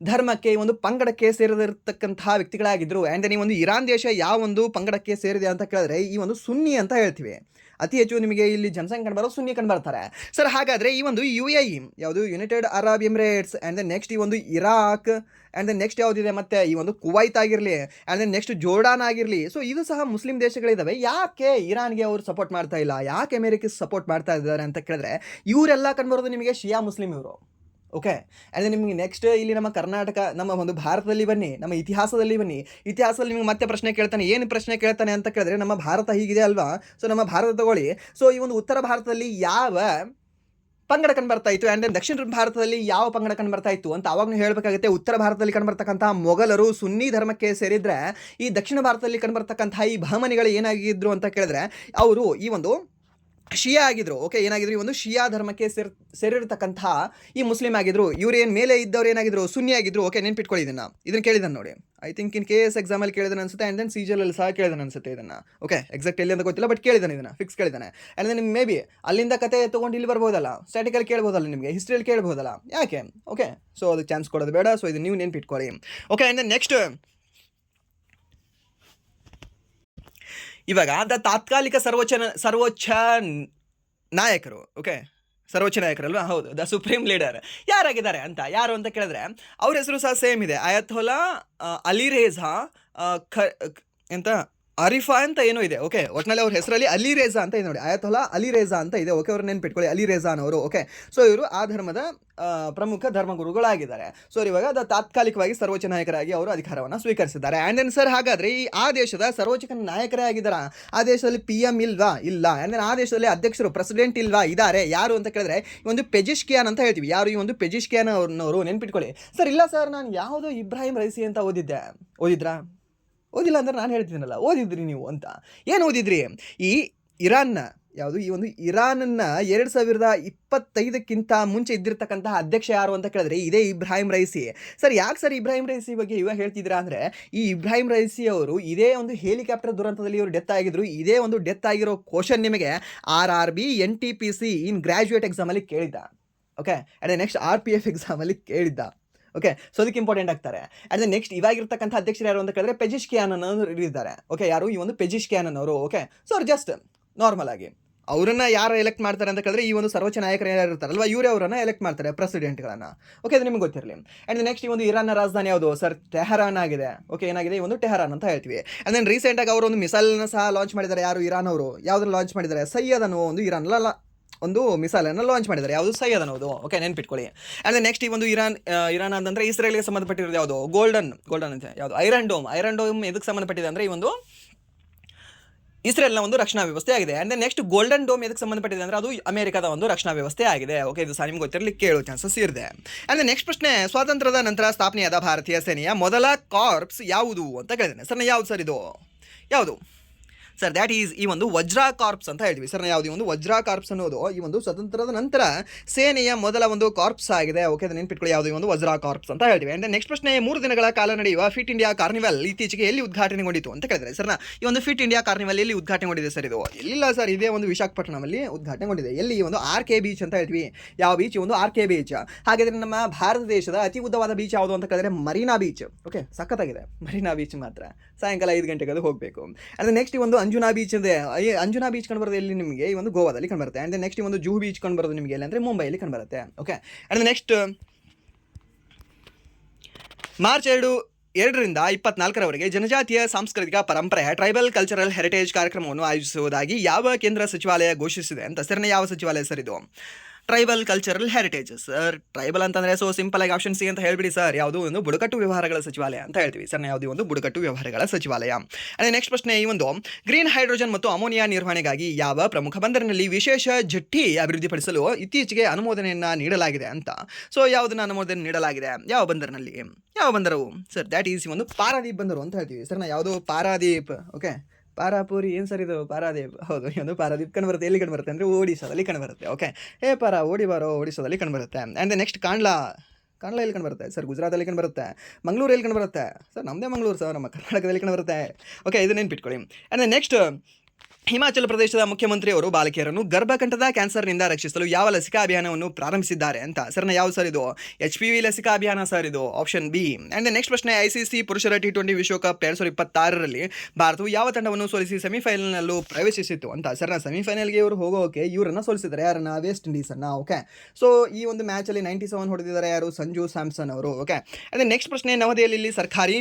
ಧರ್ಮಕ್ಕೆ ಈ ಒಂದು ಪಂಗಡಕ್ಕೆ ಸೇರಿದಿರ್ತಕ್ಕಂತಹ ವ್ಯಕ್ತಿಗಳಾಗಿದ್ದರು. ಆ್ಯಂಡ್ ದೆನ್ ಈ ಒಂದು ಇರಾನ್ ದೇಶ ಯಾವ ಒಂದು ಪಂಗಡಕ್ಕೆ ಸೇರಿದೆ ಅಂತ ಕೇಳಿದ್ರೆ ಈ ಒಂದು ಸುನ್ನಿ ಅಂತ ಹೇಳ್ತೀವಿ. ಅತಿ ಹೆಚ್ಚು ನಿಮಗೆ ಇಲ್ಲಿ ಜನಸಂಖ್ಯೆ ಕಂಡುಬರೋ ಸುನ್ನಿ ಕಂಡುಬರ್ತಾರೆ ಸರ್. ಹಾಗಾದರೆ ಈ ಒಂದು UAE ಯಾವುದು? United Arab Emirates. And then next ಈ ಒಂದು ಇರಾಕ್. ಆ್ಯಂಡ್ ದೆನ್ ನೆಕ್ಸ್ಟ್ ಯಾವುದಿದೆ? ಮತ್ತೆ ಈ ಒಂದು ಕುವೈತ್ ಆಗಿರಲಿ, ಆ್ಯಂಡ್ ದೆನ್ ನೆಕ್ಸ್ಟ್ ಜೋರ್ಡಾನ್ ಆಗಿರಲಿ. ಸೊ ಇದು ಸಹ ಮುಸ್ಲಿಂ ದೇಶಗಳಿದ್ದಾವೆ. ಯಾಕೆ ಇರಾನ್ಗೆ ಅವರು ಸಪೋರ್ಟ್ ಮಾಡ್ತಾ ಇಲ್ಲ? ಯಾಕೆ ಅಮೆರಿಕಕ್ಕೆ ಸಪೋರ್ಟ್ ಮಾಡ್ತಾ ಇದ್ದಾರೆ ಅಂತ ಕೇಳಿದ್ರೆ ಇವರೆಲ್ಲ ಕಂಡುಬರೋದು ನಿಮಗೆ ಶಿಯಾ ಮುಸ್ಲಿಂ ಇವರು. ಓಕೆ, ಆ್ಯಂಡ್ ನಿಮಗೆ ನೆಕ್ಸ್ಟ್ ಇಲ್ಲಿ ನಮ್ಮ ಕರ್ನಾಟಕ, ನಮ್ಮ ಒಂದು ಭಾರತದಲ್ಲಿ ಬನ್ನಿ, ನಮ್ಮ ಇತಿಹಾಸದಲ್ಲಿ ಬನ್ನಿ. ಇತಿಹಾಸದಲ್ಲಿ ನಿಮಗೆ ಮತ್ತೆ ಪ್ರಶ್ನೆ ಕೇಳ್ತಾನೆ. ಏನು ಪ್ರಶ್ನೆ ಕೇಳ್ತಾನೆ ಅಂತ ಕೇಳಿದ್ರೆ ನಮ್ಮ ಭಾರತ ಹೀಗಿದೆ ಅಲ್ವಾ? ಸೊ ನಮ್ಮ ಭಾರತ ತಗೊಳ್ಳಿ. ಸೊ ಈ ಒಂದು ಉತ್ತರ ಭಾರತದಲ್ಲಿ ಯಾವ ಪಂಗಡ ಕಂಡುಬರ್ತಾ ಇತ್ತು, ಆ್ಯಂಡ್ ದೆನ್ ದಕ್ಷಿಣ ಭಾರತದಲ್ಲಿ ಯಾವ ಪಂಗಡ ಕಂಡುಬರ್ತಾ ಇತ್ತು ಅಂತ ಅವಾಗಲೂ ಹೇಳಬೇಕಾಗುತ್ತೆ. ಉತ್ತರ ಭಾರತದಲ್ಲಿ ಕಂಡುಬರ್ತಕ್ಕಂಥ ಮೊಘಲರು ಸುನ್ನಿ ಧರ್ಮಕ್ಕೆ ಸೇರಿದ್ರೆ, ಈ ದಕ್ಷಿಣ ಭಾರತದಲ್ಲಿ ಕಂಡುಬರ್ತಕ್ಕಂಥ ಈ ಬಹಮನಿಗಳು ಏನಾಗಿದ್ರು ಅಂತ ಕೇಳಿದ್ರೆ ಅವರು ಈ ಒಂದು ಶಿಯಾ ಆಗಿದ್ರು. ಓಕೆ, ಏನಾಗಿದ್ರು? ಈ ಒಂದು ಶಿಯಾ ಧರ್ಮಕ್ಕೆ ಸೇರಿರ್ತಕ್ಕಂಥ ಈ ಮುಸ್ಲಿಂ ಆಗಿದ್ರು. ಇವ್ರು ಏನು ಮೇಲೆ ಇದ್ದವ್ರು ಏನಾಗಿದ್ರು? ಸುನ್ನಿ ಆಗಿದ್ರು. ಓಕೆ, ನೆನ್ಪಿಟ್ಕೊಳ್ಳಿ ಇದನ್ನು ಕೇಳಿದಾನೆ ನೋಡಿ. ಐ ಥಿಂಕ್ ಇನ್ KS ಎಕ್ಸಾಮಲ್ಲಿ ಕೇಳಿದಾನೆ ಅನ್ಸುತ್ತೆ. ಆ್ಯಂಡ್ ದೆನ್ CGL ಸಹ ಕೇಳಿದಾನೆ ಅನ್ಸುತ್ತೆ ಇದನ್ನು. ಓಕೆ, ಎಕ್ಸಾಕ್ಟ್ ಎಲ್ಲಿ ಅಂತ ಗೊತ್ತಿಲ್ಲ, ಬಟ್ ಕೇಳಿದಾನೆ ಇದನ್ನು, ಫಿಕ್ಸ್ ಕೇಳಿದಾನೆ. ಆ್ಯಂಡ್ ದೆನ್ ಮೇ ಬಿ ಅಲ್ಲಿಂದ ಕತೆ ತೊಗೊಂಡು ಇಲ್ಲಿ ಬರ್ಬೋದಲ್ಲ, ಸ್ಟ್ಯಾಟಿಕಲ್ಲಿ ಕೇಳ್ಬೋದಲ್ಲ, ನಿಮಗೆ ಹಿಸ್ಟ್ರಿಯಲ್ಲಿ ಕೇಳ್ಬೋದಲ್ಲ. ಯಾಕೆ? ಓಕೆ, ಸೊ ಅದು ಚಾನ್ಸ್ ಕೊಡೋದು ಬೇಡ. ಸೊ ಇದು ನೀವು ನೆನ್ಪಿಟ್ಕೊಳ್ಳಿ. ಓಕೆ, ಆ್ಯಂಡ್ ದೆನ್ ನೆಕ್ಸ್ಟ್ ಇವಾಗ ತಾತ್ಕಾಲಿಕ ಸರ್ವೋಚ್ಚ ನಾಯಕರು. ಓಕೆ, ಸರ್ವೋಚ್ಚ ನಾಯಕರಲ್ವಾ? ಹೌದು, ದ ಸುಪ್ರೀಂ ಲೀಡರ್ ಯಾರಾಗಿದ್ದಾರೆ ಅಂತ ಯಾರು ಅಂತ ಕೇಳಿದ್ರೆ ಅವ್ರ ಹೆಸರು ಸಹ ಸೇಮ್ ಇದೆ. ಅಯಾತೊಲಾ ಅಲಿರೇಜಾ ಎಂತ ಅರಿಫಾ ಅಂತ ಏನೋ ಇದೆ. ಓಕೆ, ಒಟ್ಟಿನಲ್ಲಿ ಅವ್ರ ಹೆಸರಲ್ಲಿ ಅಲಿರೇಜಾ ಅಂತ ಇದೆ ನೋಡಿ. ಅಯಾತೊಲಾ ಅಲಿರೇಜಾ ಅಂತ ಇದೆ. ಓಕೆ, ಅವ್ರು ನೆನ್ಪಿಟ್ಕೊಳ್ಳಿ, ಅಲಿರೇಜಾನವರು. ಓಕೆ, ಸೊ ಇವರು ಆ ಧರ್ಮದ ಪ್ರಮುಖ ಧರ್ಮಗುರುಗಳಾಗಿದ್ದಾರೆ. ಸೊ ಇವಾಗ ತಾತ್ಕಾಲಿಕವಾಗಿ ಸರ್ವೋಚ್ಚ ನಾಯಕರಾಗಿ ಅವರು ಅಧಿಕಾರವನ್ನು ಸ್ವೀಕರಿಸಿದ್ದಾರೆ. ಆ್ಯಂಡ್ ದೆನ್ ಸರ್ ಹಾಗಾದರೆ ಆ ದೇಶದ ಸರ್ವೋಚ್ಚ ನಾಯಕರೇ ಆಗಿದ್ದಾರೆ. ಆ ದೇಶದಲ್ಲಿ PM ಇಲ್ವಾ? ಇಲ್ಲ. ಆ್ಯಂಡ್ ದೆನ್ ಆ ದೇಶದಲ್ಲಿ ಅಧ್ಯಕ್ಷರು ಪ್ರೆಸಿಡೆಂಟ್ ಇಲ್ವಾ? ಇದ್ದಾರೆ. ಯಾರು ಅಂತ ಕೇಳಿದ್ರೆ ಈ ಒಂದು ಪೆಜಿಶ್ಕಿಯಾನ್ ಅಂತ ಹೇಳ್ತೀವಿ. ಯಾರು? ಈ ಒಂದು ಪೆಜಿಶ್ಕಿಯಾನ್ ಅವ್ರನ್ನವರು ನೆನ್ಪಿಟ್ಕೊಳ್ಳಿ. ಸರ್ ಇಲ್ಲ ಸರ್, ನಾನು ಯಾವುದೋ ಇಬ್ರಾಹಿಂ ರೈಸಿ ಅಂತ ಓದಿದ್ರಾ? ಓದಿಲ್ಲ ಅಂದ್ರೆ ನಾನು ಹೇಳ್ತೀನಲ್ಲ, ಓದಿದ್ರಿ ನೀವು ಅಂತ. ಏನು ಓದಿದ್ರಿ? ಈ ಇರಾನ್ನ ಯಾವುದು ಈ ಒಂದು ಇರಾನನ್ನ 2025ಕ್ಕಿಂತ ಮುಂಚೆ ಇದ್ದಿರ್ತಕ್ಕಂತಹ ಅಧ್ಯಕ್ಷ ಯಾರು ಅಂತ ಕೇಳಿದ್ರೆ ಇದೇ ಇಬ್ರಾಹಿಂ ರೈಸಿ. ಸರ್ ಯಾಕೆ ಸರ್ ಇಬ್ರಾಹಿಂ ರೈಸಿ ಬಗ್ಗೆ ಇವಾಗ ಹೇಳ್ತಿದ್ದೀರಾ ಅಂದರೆ, ಈ ಇಬ್ರಾಹಿಂ ರೈಸಿ ಅವರು ಇದೇ ಒಂದು ಹೆಲಿಕಾಪ್ಟರ್ ದುರಂತದಲ್ಲಿ ಇವರು ಡೆತ್ ಆಗಿದ್ರು. ಇದೇ ಒಂದು ಡೆತ್ ಆಗಿರೋ ಕ್ವಶನ್ ನಿಮಗೆ RRB NTPC ಇನ್ ಗ್ರಾಜ್ಯುಯೇಟ್ ಎಕ್ಸಾಮಲ್ಲಿ ಕೇಳಿದ್ದ. ಓಕೆ, ಆ್ಯಂಡ್ ನೆಕ್ಸ್ಟ್ RPF ಎಕ್ಸಾಮಲ್ಲಿ ಕೇಳಿದ್ದ. ಓಕೆ, ಸೊ ಅದಕ್ಕೆ ಇಂಪಾರ್ಟೆಂಟ್ ಆಗ್ತಾರೆ. ಆ್ಯಂಡ್ ನೆಕ್ಸ್ಟ್ ಇವಾಗಿರ್ತಕ್ಕಂಥ ಅಧ್ಯಕ್ಷರು ಯಾರು ಅಂತ ಕೇಳಿದ್ರೆ ಪೆಜಿಶ್ಕಿಯಾನ್ ಅನ್ನೋರು ಇದ್ದಾರೆ. ಓಕೆ, ಯಾರು ಈ ಒಂದು ಪೆಜಿಶ್ಕಿಯಾನ್ ಅನ್ನೋರು. ಓಕೆ, ಸೊ ಅವ್ರು ಜಸ್ಟ್ ನಾರ್ಮಲ್ ಆಗಿ ಅವರನ್ನ ಯಾರು ಎಲೆಕ್ಟ್ ಮಾಡ್ತಾರೆ ಅಂತ ಕೇಳಿದ್ರೆ ಈ ಒಂದು ಸರ್ವೋಚ್ಚ ನಾಯಕರು ಯಾರು ಇರ್ತಾರಲ್ವ ಇವರೇ ಅವರನ್ನು ಎಲೆಕ್ಟ್ ಮಾಡ್ತಾರೆ ಪ್ರೆಸಿಡೆಂಟ್ಗಳನ್ನು. ಓಕೆ, ಅದು ನಿಮ್ಗೆ ಗೊತ್ತಿರಲಿ. ಆ್ಯಂಡ್ ನೆಕ್ಸ್ಟ್ ಈ ಒಂದು ಇರಾನ್ನ ರಾಜಧಾನಿ ಯಾವುದು ಸರ್? ಟೆಹರಾನ್ ಆಗಿದೆ. ಓಕೆ, ಏನಾಗಿದೆ ಈ ಒಂದು ಟೆಹರಾನ್ ಅಂತ ಹೇಳ್ತೀವಿ. ಆ್ಯಂಡ್ ದೆನ್ ರೀಸೆಂಟಾಗಿ ಅವರು ಒಂದು ಮಿಸೈಲ್ನ ಸಹ ಲಾಂಚ್ ಮಾಡಿದ್ದಾರೆ. ಯಾರು? ಇರಾನ್ ಅವರು. ಯಾವುದನ್ನು ಲಾಂಚ್ ಮಾಡಿದ್ದಾರೆ? ಸಯ್ಯದ್ ಅನ್ನೋ ಒಂದು ಒಂದು ಮಿಸೈಲನ್ನು ಲಾಂಚ್ ಮಾಡಿದ್ದಾರೆ. ಯಾವುದು? ಸಯ್ಯದ್ ಅನ್ನೋದು. ಓಕೆ, ನೆನ್ಪಿಟ್ಕೊಳ್ಳಿ. ಆ್ಯಂಡ್ ನೆಕ್ಸ್ಟ್ ಈ ಒಂದು ಇರಾನ್ ಅಂತಂದರೆ ಇಸ್ರೇಲ್ಗೆ ಸಂಬಂಧಪಟ್ಟಿರೋದು ಯಾವುದು? ಗೋಲ್ಡನ್ ಅಂತ ಯಾವುದು? ಐರನ್ ಡೋಮ್ ಎದಕ್ಕೆ ಸಂಬಂಧಪಟ್ಟಿದೆ ಅಂದರೆ ಈ ಒಂದು ಇಸ್ರೇಲ್ನ ಒಂದು ರಕ್ಷಣಾ ವ್ಯವಸ್ಥೆ ಆಗಿದೆ. ಆ್ಯಂಡ್ ನೆಕ್ಸ್ಟ್ ಗೋಲ್ಡನ್ ಡೋಮ್ ಎದಕ್ಕೆ ಸಂಬಂಧಪಟ್ಟಿದೆ ಅಂದರೆ ಅದು ಅಮೆರಿಕದ ಒಂದು ರಕ್ಷಣಾ ವ್ಯವಸ್ಥೆ ಆಗಿದೆ. ಓಕೆ, ಇದು ಸಹ ನಿಮ್ಗೆ ಗೊತ್ತಿರಲಿ ಕೇಳೋ ಚಾನ್ಸಸ್ ಇರುತ್ತೆ. ಆ್ಯಂಡ್ ನೆಕ್ಸ್ಟ್ ಪ್ರಶ್ನೆ, ಸ್ವಾತಂತ್ರ್ಯದ ನಂತರ ಸ್ಥಾಪನೆಯಾದ ಭಾರತೀಯ ಸೇನೆಯ ಮೊದಲ ಕಾರ್ಪ್ಸ್ ಯಾವುದು ಅಂತ ಕೇಳಿದ್ದೇನೆ. ಸರ್ ಯಾವುದು ಸರ್ ಇದು? ಯಾವುದು ಸರ್? ದ್ಯಾಟ್ ಈಸ್ ಈ ಒಂದು ವಜ್ರಾ ಕಾರ್ಪ್ಸ್ ಅಂತ ಹೇಳ್ತೀವಿ. ಸರ್ ಯಾವುದು? ಈ ಒಂದು ವಜ್ರಾ ಕಾರ್ಪ್ಸ್ ಅನ್ನೋದು ಈ ಒಂದು ಸ್ವತಂತ್ರದ ನಂತರ ಸೇನೆಯ ಮೊದಲ ಒಂದು ಕಾರ್ಪ್ಸ್ ಆಗಿದೆ. ಓಕೆ, ಅದು ನೆನ್ಪಿಟ್ಕೊಳ್ಳಿ. ಯಾವುದು? ಈ ಒಂದು ವಜ್ರಾ ಕಾರ್ಪ್ಸ್ ಅಂತ ಹೇಳ್ತೀವಿ. ಆ್ಯಂಡ್ ನೆಕ್ಸ್ಟ್ ಪ್ರಶ್ನೆ, 3 ದಿನಗಳ ಕಾಲ ನಡೆಯುವ ಫಿಟ್ ಇಂಡಿಯಾ ಕಾರ್ನಿವಲ್ ಇತ್ತೀಚೆಗೆ ಎಲ್ಲಿ ಉದ್ಘಾಟನೆಗೊಂಡಿತು ಅಂತ ಕೇಳಿದ್ರೆ ಸರ್ ಈ ಒಂದು ಫಿಟ್ ಇಂಡಿಯಾ ಕಾರ್ನಿವಲ್ ಎಲ್ಲಿ ಉದ್ಘಾಟನೆಗೊಂಡಿದೆ ಸರ್? ಇದು ಎಲ್ಲಿಲ್ಲ ಸರ್, ಇದೇ ಒಂದು ವಿಶಾಖಪಟ್ಟಣದಲ್ಲಿ ಉದ್ಘಾಟನೆಗೊಂಡಿದೆ. ಎಲ್ಲಿ? ಈ ಒಂದು RK ಬೀಚ್ ಅಂತ ಹೇಳ್ತೀವಿ. ಯಾವ ಬೀಚ್? ಈ ಒಂದು RK ಬೀಚ್. ಹಾಗಾದರೆ ನಮ್ಮ ಭಾರತ ದೇಶದ ಅತಿ ಉದ್ದವಾದ ಬೀಚ್ ಯಾವುದು ಅಂತ ಕೇಳಿದ್ರೆ ಮರೀನಾ ಬೀಚ್. ಓಕೆ, ಸಖತ್ತಾಗಿದೆ ಮರೀನಾ ಬೀಚ್. ಮಾತ್ರ ಸಾಯಂಕಾಲ 5 ಗಂಟೆಗೆ ಅದು ಹೋಗಬೇಕು. ಅಂದರೆ ನೆಕ್ಸ್ಟ್ ಈ ಒಂದು ಅಂಜುನಾ ಬೀಚ್ ಇದೆ. ಈ ಅಂಜುನಾ ಬೀಚ್ ಕಂಡುಬರೋದು ಎಲ್ಲಿ ನಿಮಗೆ? ಈ ಒಂದು ಗೋವಾದಲ್ಲಿ ಕಂಡುಬರುತ್ತೆ. ಆ್ಯಂಡ್ ನೆಕ್ಸ್ಟ್ ಈ ಒಂದು ಜೂಹು ಬೀಚ್ ಕಂಡುಬರೋದು ನಿಮಗೆ ಎಲ್ಲಿ ಅಂದರೆ ಮುಂಬೈಯಲ್ಲಿ ಕಂಡುಬರುತ್ತೆ. ಓಕೆ, ಆ್ಯಂಡ್ ನೆಕ್ಸ್ಟ್ ಮಾರ್ಚ್ 2ರಿಂದ 24ರವರೆಗೆ ಜನಜಾತಿಯ ಸಾಂಸ್ಕೃತಿಕ ಪರಂಪರೆ ಟ್ರೈಬಲ್ ಕಲ್ಚರಲ್ ಹೆರಿಟೇಜ್ ಕಾರ್ಯಕ್ರಮವನ್ನು ಆಯೋಜಿಸುವುದಾಗಿ ಯಾವ ಕೇಂದ್ರ ಸಚಿವಾಲಯ ಘೋಷಿಸಿದೆ ಅಂತ? ಸರ್ ಯಾವ ಸಚಿವಾಲಯ ಸರ್ ಇದು? Tribal cultural heritage. Sir tribal ಅಂತಂದರೆ ಸೊ ಸಿಂಪಲ್ ಆಗಿ ಆಪ್ಷನ್ ಸಿ ಅಂತ ಹೇಳ್ಬಿಡಿ ಸರ್. ಯಾವುದು? ಒಂದು ಬುಡಕಟ್ಟು ವ್ಯವಹಾರಗಳ ಸಚಿವಾಲಯ ಅಂತ ಹೇಳ್ತೀವಿ. ಸರ್ ಯಾವುದು? ಒಂದು ಬುಡಕಟ್ಟು ವ್ಯವಹಾರಗಳ ಸಚಿವಾಲಯ. ಅದೇ ನೆಕ್ಸ್ಟ್ ಪ್ರಶ್ನೆ, ಈ ಒಂದು ಗ್ರೀನ್ ಹೈಡ್ರೋಜನ್ ಮತ್ತು ಅಮೋನಿಯಾ ನಿರ್ವಹಣೆಗಾಗಿ ಯಾವ ಪ್ರಮುಖ ಬಂದರಿನಲ್ಲಿ ವಿಶೇಷ ಜಟ್ಟಿ ಅಭಿವೃದ್ಧಿಪಡಿಸಲು ಇತ್ತೀಚೆಗೆ ಅನುಮೋದನೆಯನ್ನು ನೀಡಲಾಗಿದೆ ಅಂತ? ಸೊ ಯಾವುದನ್ನು ಅನುಮೋದನೆ ನೀಡಲಾಗಿದೆ? ಯಾವ ಬಂದರಿನಲ್ಲಿ? ಯಾವ ಬಂದರು ಸರ್? ದ್ಯಾಟ್ ಈಸ್ ಒಂದು ಪಾರಾದೀಪ್ ಬಂದರು ಅಂತ ಹೇಳ್ತೀವಿ. ಸರ್ ಯಾವುದು? ಪಾರಾದೀಪ್. ಓಕೆ, ಪಾರಾಪುರಿ ಏನು ಸರ್ ಇದು? ಪಾರಾದೀಪ್. ಹೌದು, ಈ ಒಂದು ಪಾರಾದೀಪ್ ಕಂಡುಬರುತ್ತೆ. ಎಲ್ಲಿ ಕಂಡುಬರುತ್ತೆ ಅಂದರೆ ಒಡಿಶಾದಲ್ಲಿ ಕಂಡುಬರುತ್ತೆ. ಓಕೆ, ಓಡಿ ಬಾರೋ ಒಡಿಶಾದಲ್ಲಿ ಕಂಡುಬರುತ್ತೆ. ಆ್ಯಂಡ್ ನೆಕ್ಸ್ಟ್ ಕಾಂಡ್ಲಾ ಎಲ್ಲಿ ಕಂಡುಬರುತ್ತೆ ಸರ್? ಗುಜರಾತಲ್ಲಿ ಕಂಡುಬರುತ್ತೆ. ಮಂಗಳೂರು ಎಲ್ಲಿ ಕಂಡುಬರುತ್ತೆ ಸರ್? ನಮ್ಮದೇ ಮಂಗಳೂರು ಸರ್, ನಮ್ಮ ಕರ್ನಾಟಕದಲ್ಲಿ ಕಂಡುಬರುತ್ತೆ. ಓಕೆ, ಇದು ನೆನ್ಪಿಟ್ಕೊಳ್ಳಿ. ಆ್ಯಂಡ್ ನೆಕ್ಸ್ಟ್ ಹಿಮಾಚಲ ಪ್ರದೇಶದ ಮುಖ್ಯಮಂತ್ರಿಯವರು ಬಾಲಕಿಯರನ್ನು ಗರ್ಭಕಂಠದ ಕ್ಯಾನ್ಸರ್ನಿಂದ ರಕ್ಷಿಸಲು ಯಾವ ಲಸಿಕಾ ಅಭಿಯಾನವನ್ನು ಪ್ರಾರಂಭಿಸಿದ್ದಾರೆ ಅಂತ? ಸರ್ ಯಾವುದು ಸರ್ ಇದು? HPV ಲಸಿಕಾ ಅಭಿಯಾನ ಸರ್ ಇದು, ಆಪ್ಷನ್ ಬಿ. ಆ್ಯಂಡ್ ನೆಕ್ಸ್ಟ್ ಪ್ರಶ್ನೆ, ICC ಪುರುಷರ T20 ವಿಶ್ವಕಪ್ 2026ರಲ್ಲಿ ಭಾರತವು ಯಾವ ತಂಡವನ್ನು ಸೋಲಿಸಿ ಸೆಮಿಫೈನಲ್ನಲ್ಲೂ ಪ್ರವೇಶಿಸಿತ್ತು ಅಂತ? ಸರ್ ಸೆಮಿಫೈನಲ್ಗೆ ಇವರು ಹೋಗೋಕೆ ಇವರನ್ನು ಸೋಲಿಸಿದ್ದಾರೆ. ಯಾರನ್ನ? ವೆಸ್ಟ್ ಇಂಡೀಸನ್ನು. ಓಕೆ, ಸೊ ಈ ಒಂದು ಮ್ಯಾಚಲ್ಲಿ 97 ಹೊಡೆದಿದ್ದಾರೆ. ಯಾರು? ಸಂಜು ಸ್ಯಾಮ್ಸನ್ ಅವರು. ಓಕೆ, ಅದೇ ನೆಕ್ಸ್ಟ್ ಪ್ರಶ್ನೆ, ನವದೆಹಲಿಯಲ್ಲಿ ಸರ್ಕಾರಿ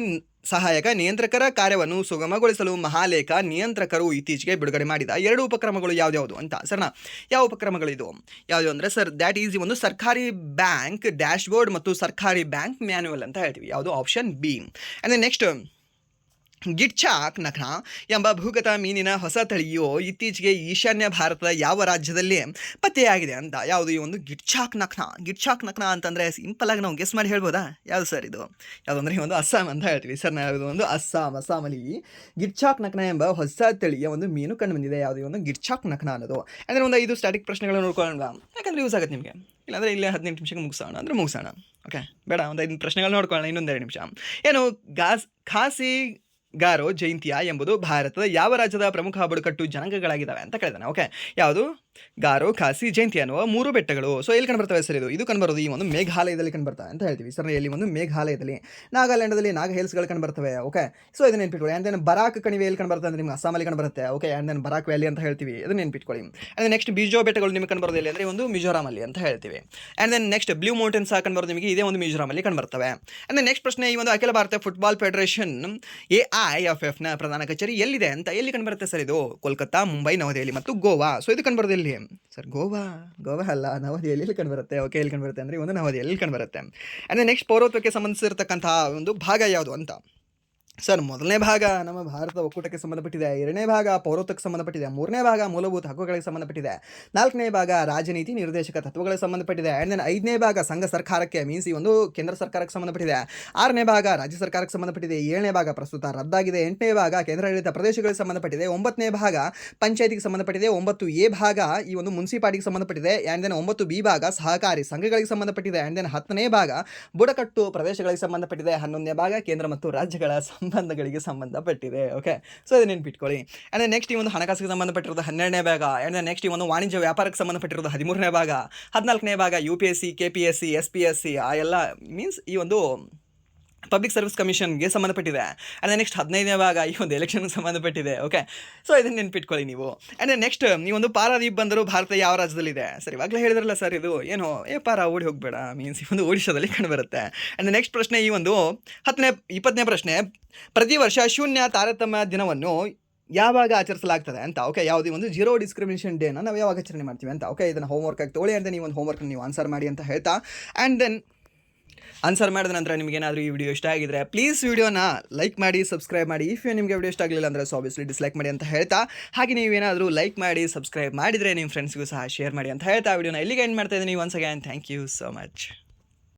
ಸಹಾಯಕ ನಿಯಂತ್ರಕರ ಕಾರ್ಯವನ್ನು ಸುಗಮಗೊಳಿಸಲು ಮಹಾಲೇಖ ನಿಯಂತ್ರಕರು ಇತ್ತೀಚೆಗೆ ಬಿಡುಗಡೆ ಮಾಡಿದ 2 ಉಪಕ್ರಮಗಳು ಯಾವ್ಯಾವುದು ಅಂತ? ಸರ್ನ ಯಾವ ಉಪಕ್ರಮಗಳಿದು? ಯಾವುದು ಅಂದರೆ ಸರ್ ದ್ಯಾಟ್ ಈಸ್ ಒಂದು ಸರ್ಕಾರಿ ಬ್ಯಾಂಕ್ ಡ್ಯಾಶ್ಬೋರ್ಡ್ ಮತ್ತು ಸರ್ಕಾರಿ ಬ್ಯಾಂಕ್ ಮ್ಯಾನ್ಯುವಲ್ ಅಂತ ಹೇಳ್ತೀವಿ. ಯಾವುದು? Option B. ಆ್ಯಂಡ್ ನೆಕ್ಸ್ಟ್, ಗಿಟ್ಚಾಕ್ ನಖ್ನಾ ಎಂಬ ಭೂಗತ ಮೀನಿನ ಹೊಸ ತಳಿಯು ಇತ್ತೀಚೆಗೆ ಈಶಾನ್ಯ ಭಾರತದ ಯಾವ ರಾಜ್ಯದಲ್ಲಿ ಪತ್ತೆಯಾಗಿದೆ ಅಂತ? ಯಾವುದು? ಈ ಒಂದು ಗಿಟ್ಚಾಕ್ ನಖ್ನಾ ಅಂತಂದರೆ ಸಿಂಪಲ್ ಆಗಿ ನಾವು ಗೆಸ್ ಮಾಡಿ ಹೇಳ್ಬೋದಾ? ಯಾವುದು ಸರ್ ಇದು? ಯಾವುದಂದ್ರೆ ಈ ಒಂದು ಅಸ್ಸಾಂ ಅಂತ ಹೇಳ್ತೀವಿ. ಸರ್ ಯಾವುದು? ಒಂದು ಅಸ್ಸಾಮಲ್ಲಿ ಗಿಟ್ಚಾಕ್ ನಖ್ನಾ ಎಂಬ ಹೊಸ ತಳಿಯ ಒಂದು ಮೀನು ಕಂಡು ಬಂದಿದೆ. ಯಾವುದು? ಒಂದು ಗಿಟ್ಚಾಕ್ ನಖ್ನಾ ಅನ್ನೋದು. ಅಂದರೆ ಒಂದು 5 ಸ್ಟ್ಯಾಟಿಕ್ ಪ್ರಶ್ನೆಗಳು ನೋಡ್ಕೊಳ್ಳೋಣ, ಯಾಕಂದರೆ ಯೂಸ್ ಆಗುತ್ತೆ ನಿಮಗೆ. ಇಲ್ಲಾಂದರೆ ಇಲ್ಲೇ 18 ನಿಮಿಷಕ್ಕೆ ಮುಗಿಸೋಣ. ಓಕೆ, ಬೇಡ, ಒಂದು 5 ಪ್ರಶ್ನೆಗಳು ನೋಡ್ಕೊಳ್ಳೋಣ. ಇನ್ನೊಂದು 2 ನಿಮಿಷ. ಏನು? ಖಾಸಿ ಗಾರೋ ಜೈಂತಿಯಾ ಎಂಬುದು ಭಾರತದ ಯಾವ ರಾಜ್ಯದ ಪ್ರಮುಖ ಬುಡಕಟ್ಟು ಜನಾಂಗಗಳಾಗಿದ್ದಾವೆ ಅಂತ ಕೇಳಿದಾನೆ. ಓಕೆ, ಯಾವುದು? ಗಾರೋ, ಖಾಸಿ, ಜೈಂತಿ ಅನ್ನುವ 3 ಬೆಟ್ಟಗಳು. ಸೊ ಎಲ್ಲಿ ಕಂಡುಬರ್ತವೆ ಸರ್? ಇದು ಕಂಡುಬರೋದು ಈ ಒಂದು ಮೇಘಾಲಯದಲ್ಲಿ ಕಂಡುಬರ್ತವೆ ಅಂತ ಹೇಳ್ತೀವಿ. ಸರ್ ಎಲ್ಲಿ? ಒಂದು ಮೇಘಾಲಯದಲ್ಲಿ. ನಾಗಾಲ್ಯಾಂಡಲ್ಲಿ ನಾಗ ಹಿಲ್ಸ್ಗಳು ಕಂಡುಬರ್ತವೆ. ಓಕೆ, ಸೊ ಇದನ್ನ ನೆನ್ಪಿಟ್ಕೊಳ್ಳಿ. ಆ್ಯಂಡ್ ದೆನ್ ಬರಾಕ್ ಕಣಿವೆ ಎಲ್ಲಿ ಕಂಡುಬರುತ್ತೆ ಅಂದರೆ ನಿಮ್ಗೆ ಅಸ್ಸಾಮಲ್ಲಿ ಕಂಡುಬರುತ್ತೆ. Okay, and then Barak Valley ಅಂತ ಹೇಳ್ತೀವಿ. ಇದನ್ನ ನೆನ್ಪಿಟ್ಕೊಳ್ಳಿ. ಆ್ಯಂಡ್ ನೆಕ್ಸ್ಟ್ ಬಿಜೋ ಬೆಟ್ಟಗಳು ನಿಮಗೆ ಕಂಡುಬರೋದು ಎಲ್ಲಿ ಅಂದರೆ ಒಂದು ಮಿಜೋರಾಮಲ್ಲಿ ಅಂತ ಹೇಳ್ತೀವಿ. And then next Blue Mountains ಸಹ ಕಂಡುಬರೋದು ನಿಮಗೆ ಇದೇ ಒಂದು ಮಿಜೋರಾಮಲ್ಲಿ ಕಂಡುಬರ್ತವೆ. ಆ್ಯಂಡ್ ದೆನ್ ನೆಕ್ಸ್ಟ್ ಪ್ರಶ್ನೆ, ಈ ಒಂದು ಅಖಿಲ ಭಾರತ ಫುಟ್ಬಾಲ್ ಫೆಡರೇಷನ್ AIFFನ ಪ್ರಧಾನ ಕಚೇರಿ ಎಲ್ಲಿದೆ ಅಂತ? ಎಲ್ಲಿ ಕಂಡುಬರುತ್ತೆ ಸರ್ ಇದು? ಕೋಲ್ಕತ್ತಾ, ಮುಂಬೈ, ನವದೆಹಲಿ ಮತ್ತು ಗೋವಾ. ಸೊ ಇದು ಕಂಡುಬರೋದು ಎಲ್ಲಿ ಸರ್? ಗೋವಾ ಅಲ್ಲ, ನವದೆಹಲಿಯಲ್ಲಿ ಕಂಡುಬರುತ್ತೆ. ಓಕೆ, ಎಲ್ಲಿ ಕಂಡುಬರುತ್ತೆ ಅಂದರೆ ಒಂದು ನವದೆಹಲಿಯಲ್ಲಿ ಕಂಡುಬರುತ್ತೆ. ಅಂದರೆ ನೆಕ್ಸ್ಟ್ ಪೌರತ್ವಕ್ಕೆ ಸಂಬಂಧಿಸಿರ್ತಕ್ಕಂತಹ ಒಂದು ಭಾಗ ಯಾವುದು ಅಂತ? ಸರ್, ಮೊದಲನೇ ಭಾಗ ನಮ್ಮ ಭಾರತ ಒಕ್ಕೂಟಕ್ಕೆ ಸಂಬಂಧಪಟ್ಟಿದೆ. 2ನೇ ಭಾಗ ಪೌರತ್ವಕ್ಕೆ ಸಂಬಂಧಪಟ್ಟಿದೆ. 3ನೇ ಭಾಗ ಮೂಲಭೂತ ಹಕ್ಕುಗಳಿಗೆ ಸಂಬಂಧಪಟ್ಟಿದೆ. 4ನೇ ಭಾಗ ರಾಜನೀತಿ ನಿರ್ದೇಶಕ ತತ್ವಗಳಿಗೆ ಸಂಬಂಧಪಟ್ಟಿದೆ. ಆ್ಯಂಡ್ ದೆನ್ 5ನೇ ಭಾಗ ಸಂಘ ಸರ್ಕಾರಕ್ಕೆ ಮೀನ್ಸ್ ಈ ಒಂದು ಕೇಂದ್ರ ಸರ್ಕಾರಕ್ಕೆ ಸಂಬಂಧಪಟ್ಟಿದೆ. 6ನೇ ಭಾಗ ರಾಜ್ಯ ಸರ್ಕಾರಕ್ಕೆ ಸಂಬಂಧಪಟ್ಟಿದೆ. 7ನೇ ಭಾಗ ಪ್ರಸ್ತುತ ರದ್ದಾಗಿದೆ. 8ನೇ ಭಾಗ ಕೇಂದ್ರಾಡಳಿತ ಪ್ರದೇಶಗಳಿಗೆ ಸಂಬಂಧಪಟ್ಟಿದೆ. 9ನೇ ಭಾಗ ಪಂಚಾಯತಿಗೆ ಸಂಬಂಧಪಟ್ಟಿದೆ. 9A ಭಾಗ ಈ ಒಂದು ಮುನ್ಸಿಪಾಲಿಟಿಗೆ ಸಂಬಂಧಪಟ್ಟಿದೆ. ಆ್ಯಂಡ್ ದೆನ್ 9B ಭಾಗ ಸಹಕಾರಿ ಸಂಘಗಳಿಗೆ ಸಂಬಂಧಪಟ್ಟಿದೆ. ಆ್ಯಂಡ್ ದೆನ್ 10ನೇ ಭಾಗ ಬುಡಕಟ್ಟು ಪ್ರದೇಶಗಳಿಗೆ ಸಂಬಂಧಪಟ್ಟಿದೆ. 11ನೇ ಭಾಗ ಕೇಂದ್ರ ಮತ್ತು ರಾಜ್ಯಗಳ ಸಂಬಂಧಗಳಿಗೆ ಸಂಬಂಧಪಟ್ಟಿದೆ. ಓಕೆ, ಸೊ ಇದು ನೆನ್ಪಿಟ್ಕೊಳ್ಳಿ. ಆ್ಯಂಡ್ ನೆಕ್ಸ್ಟ್ ಈ ಒಂದು ಹಣಕಾಸಿಗೆ ಸಂಬಂಧಪಟ್ಟಿರೋದು 12ನೇ ಭಾಗ. ಆ್ಯಂಡ್ ನೆಕ್ಸ್ಟ್ ಈ ಒಂದು ವಾಣಿಜ್ಯ ವ್ಯಾಪಾರಕ್ಕೆ ಸಂಬಂಧಪಟ್ಟಿರೋದು 13ನೇ ಭಾಗ. 14ನೇ ಭಾಗ UPSC, KPSC, SPSC ಆ ಎಲ್ಲ ಮೀನ್ಸ್ ಈ ಒಂದು ಪಬ್ಲಿಕ್ ಸರ್ವಿಸ್ ಕಮಿಷನ್ಗೆ ಸಂಬಂಧಪಟ್ಟಿದೆ. ಆ್ಯಂಡ್ ನೆಕ್ಸ್ಟ್ 15ನೇ ಭಾಗ ಈ ಒಂದು ಎಲೆಕ್ಷನ್ಗೆ ಸಂಬಂಧಪಟ್ಟಿದೆ. ಓಕೆ, ಸೊ ಇದನ್ನು ನೆನ್ಪಿಟ್ಕೊಳ್ಳಿ ನೀವು. ಆ್ಯಂಡ್ ನೆಕ್ಸ್ಟ್ ಈ ಒಂದು ಪಾರಾದೀಪ್ ಬಂದರು ಭಾರತ ಯಾವ ರಾಜ್ಯದಲ್ಲಿದೆ? ಸರ್, ಇವಾಗಲೇ ಹೇಳಿದ್ರಲ್ಲ ಸರ್, ಇದು ಏನು ಪಾರ ಓಡಿ ಹೋಗಬೇಡ ಮೀನ್ಸ್ ಈ ಒಂದು ಒಡಿಶಾದಲ್ಲಿ ಕಂಡುಬರುತ್ತೆ. ಆ್ಯಂಡ್ ನೆಕ್ಸ್ಟ್ ಪ್ರಶ್ನೆ ಈ ಒಂದು 20ನೇ ಪ್ರಶ್ನೆ, ಪ್ರತಿ ವರ್ಷ ಶೂನ್ಯ ತಾರತಮ್ಯ ದಿನವನ್ನು ಯಾವಾಗ ಆಚರಿಸಲಾಗ್ತದೆ ಅಂತ. ಓಕೆ, ಯಾವುದೇ ಒಂದು ಜೀರೋ ಡಿಸ್ಕ್ರಿಮಿನೇಷನ್ ಡೇನ ನಾವು ಯಾವಾಗ ಆಚರಣೆ ಮಾಡ್ತೀವಿ ಅಂತ. ಓಕೆ, ಇದನ್ನು ಹೋಮ್ವರ್ಕ್ ಆಗಿ ತೊಗೊಳ್ಳಿ. ಅಂತ ನೀವು ಒಂದು ಹೋಮ್ವರ್ಕ್ ನೀವು ಆನ್ಸರ್ ಮಾಡಿ ಅಂತ ಹೇಳ್ತಾ, ಆ್ಯಂಡ್ ದೆನ್ ಆನ್ಸರ್ ಮಾಡಿದ ನಂತರ ನಿಮಗೇನಾದರೂ ಈ ವಿಡಿಯೋ ಇಷ್ಟ ಆಗಿದ್ರೆ ಪ್ಲೀಸ್ ವಿಡಿಯೋನ ಲೈಕ್ ಮಾಡಿ, ಸಬ್ಸ್ಕ್ರೈಬ್ ಮಾಡಿ. ಇಫ್ ನಿಮಗೆ ವಿಡಿಯೋ ಇಷ್ಟ ಆಗಲಿಲ್ಲ ಅಂದರೆ ಸೊ ಆಬ್ವಿಯಸ್ಲಿ ಡಿಸ್ಲೈಕ್ ಮಾಡಿ ಅಂತ ಹೇಳ್ತಾ, ಹಾಗೆ ನೀವೇನಾದರೂ ಲೈಕ್ ಮಾಡಿ ಸಬ್ಸ್ಕ್ರೈಬ್ ಮಾಡಿದರೆ ನಿಮ್ಮ ಫ್ರೆಂಡ್ಸ್ಗೂ ಸಹ ಶೇರ್ ಮಾಡಿ ಅಂತ ಹೇಳ್ತಾ ವಿಡಿಯೋನ ಇಲ್ಲಿಗೆ ಎಂಡ್ ಮಾಡ್ತಾ ಇದ್ದೀನಿ. Once again thank you so much.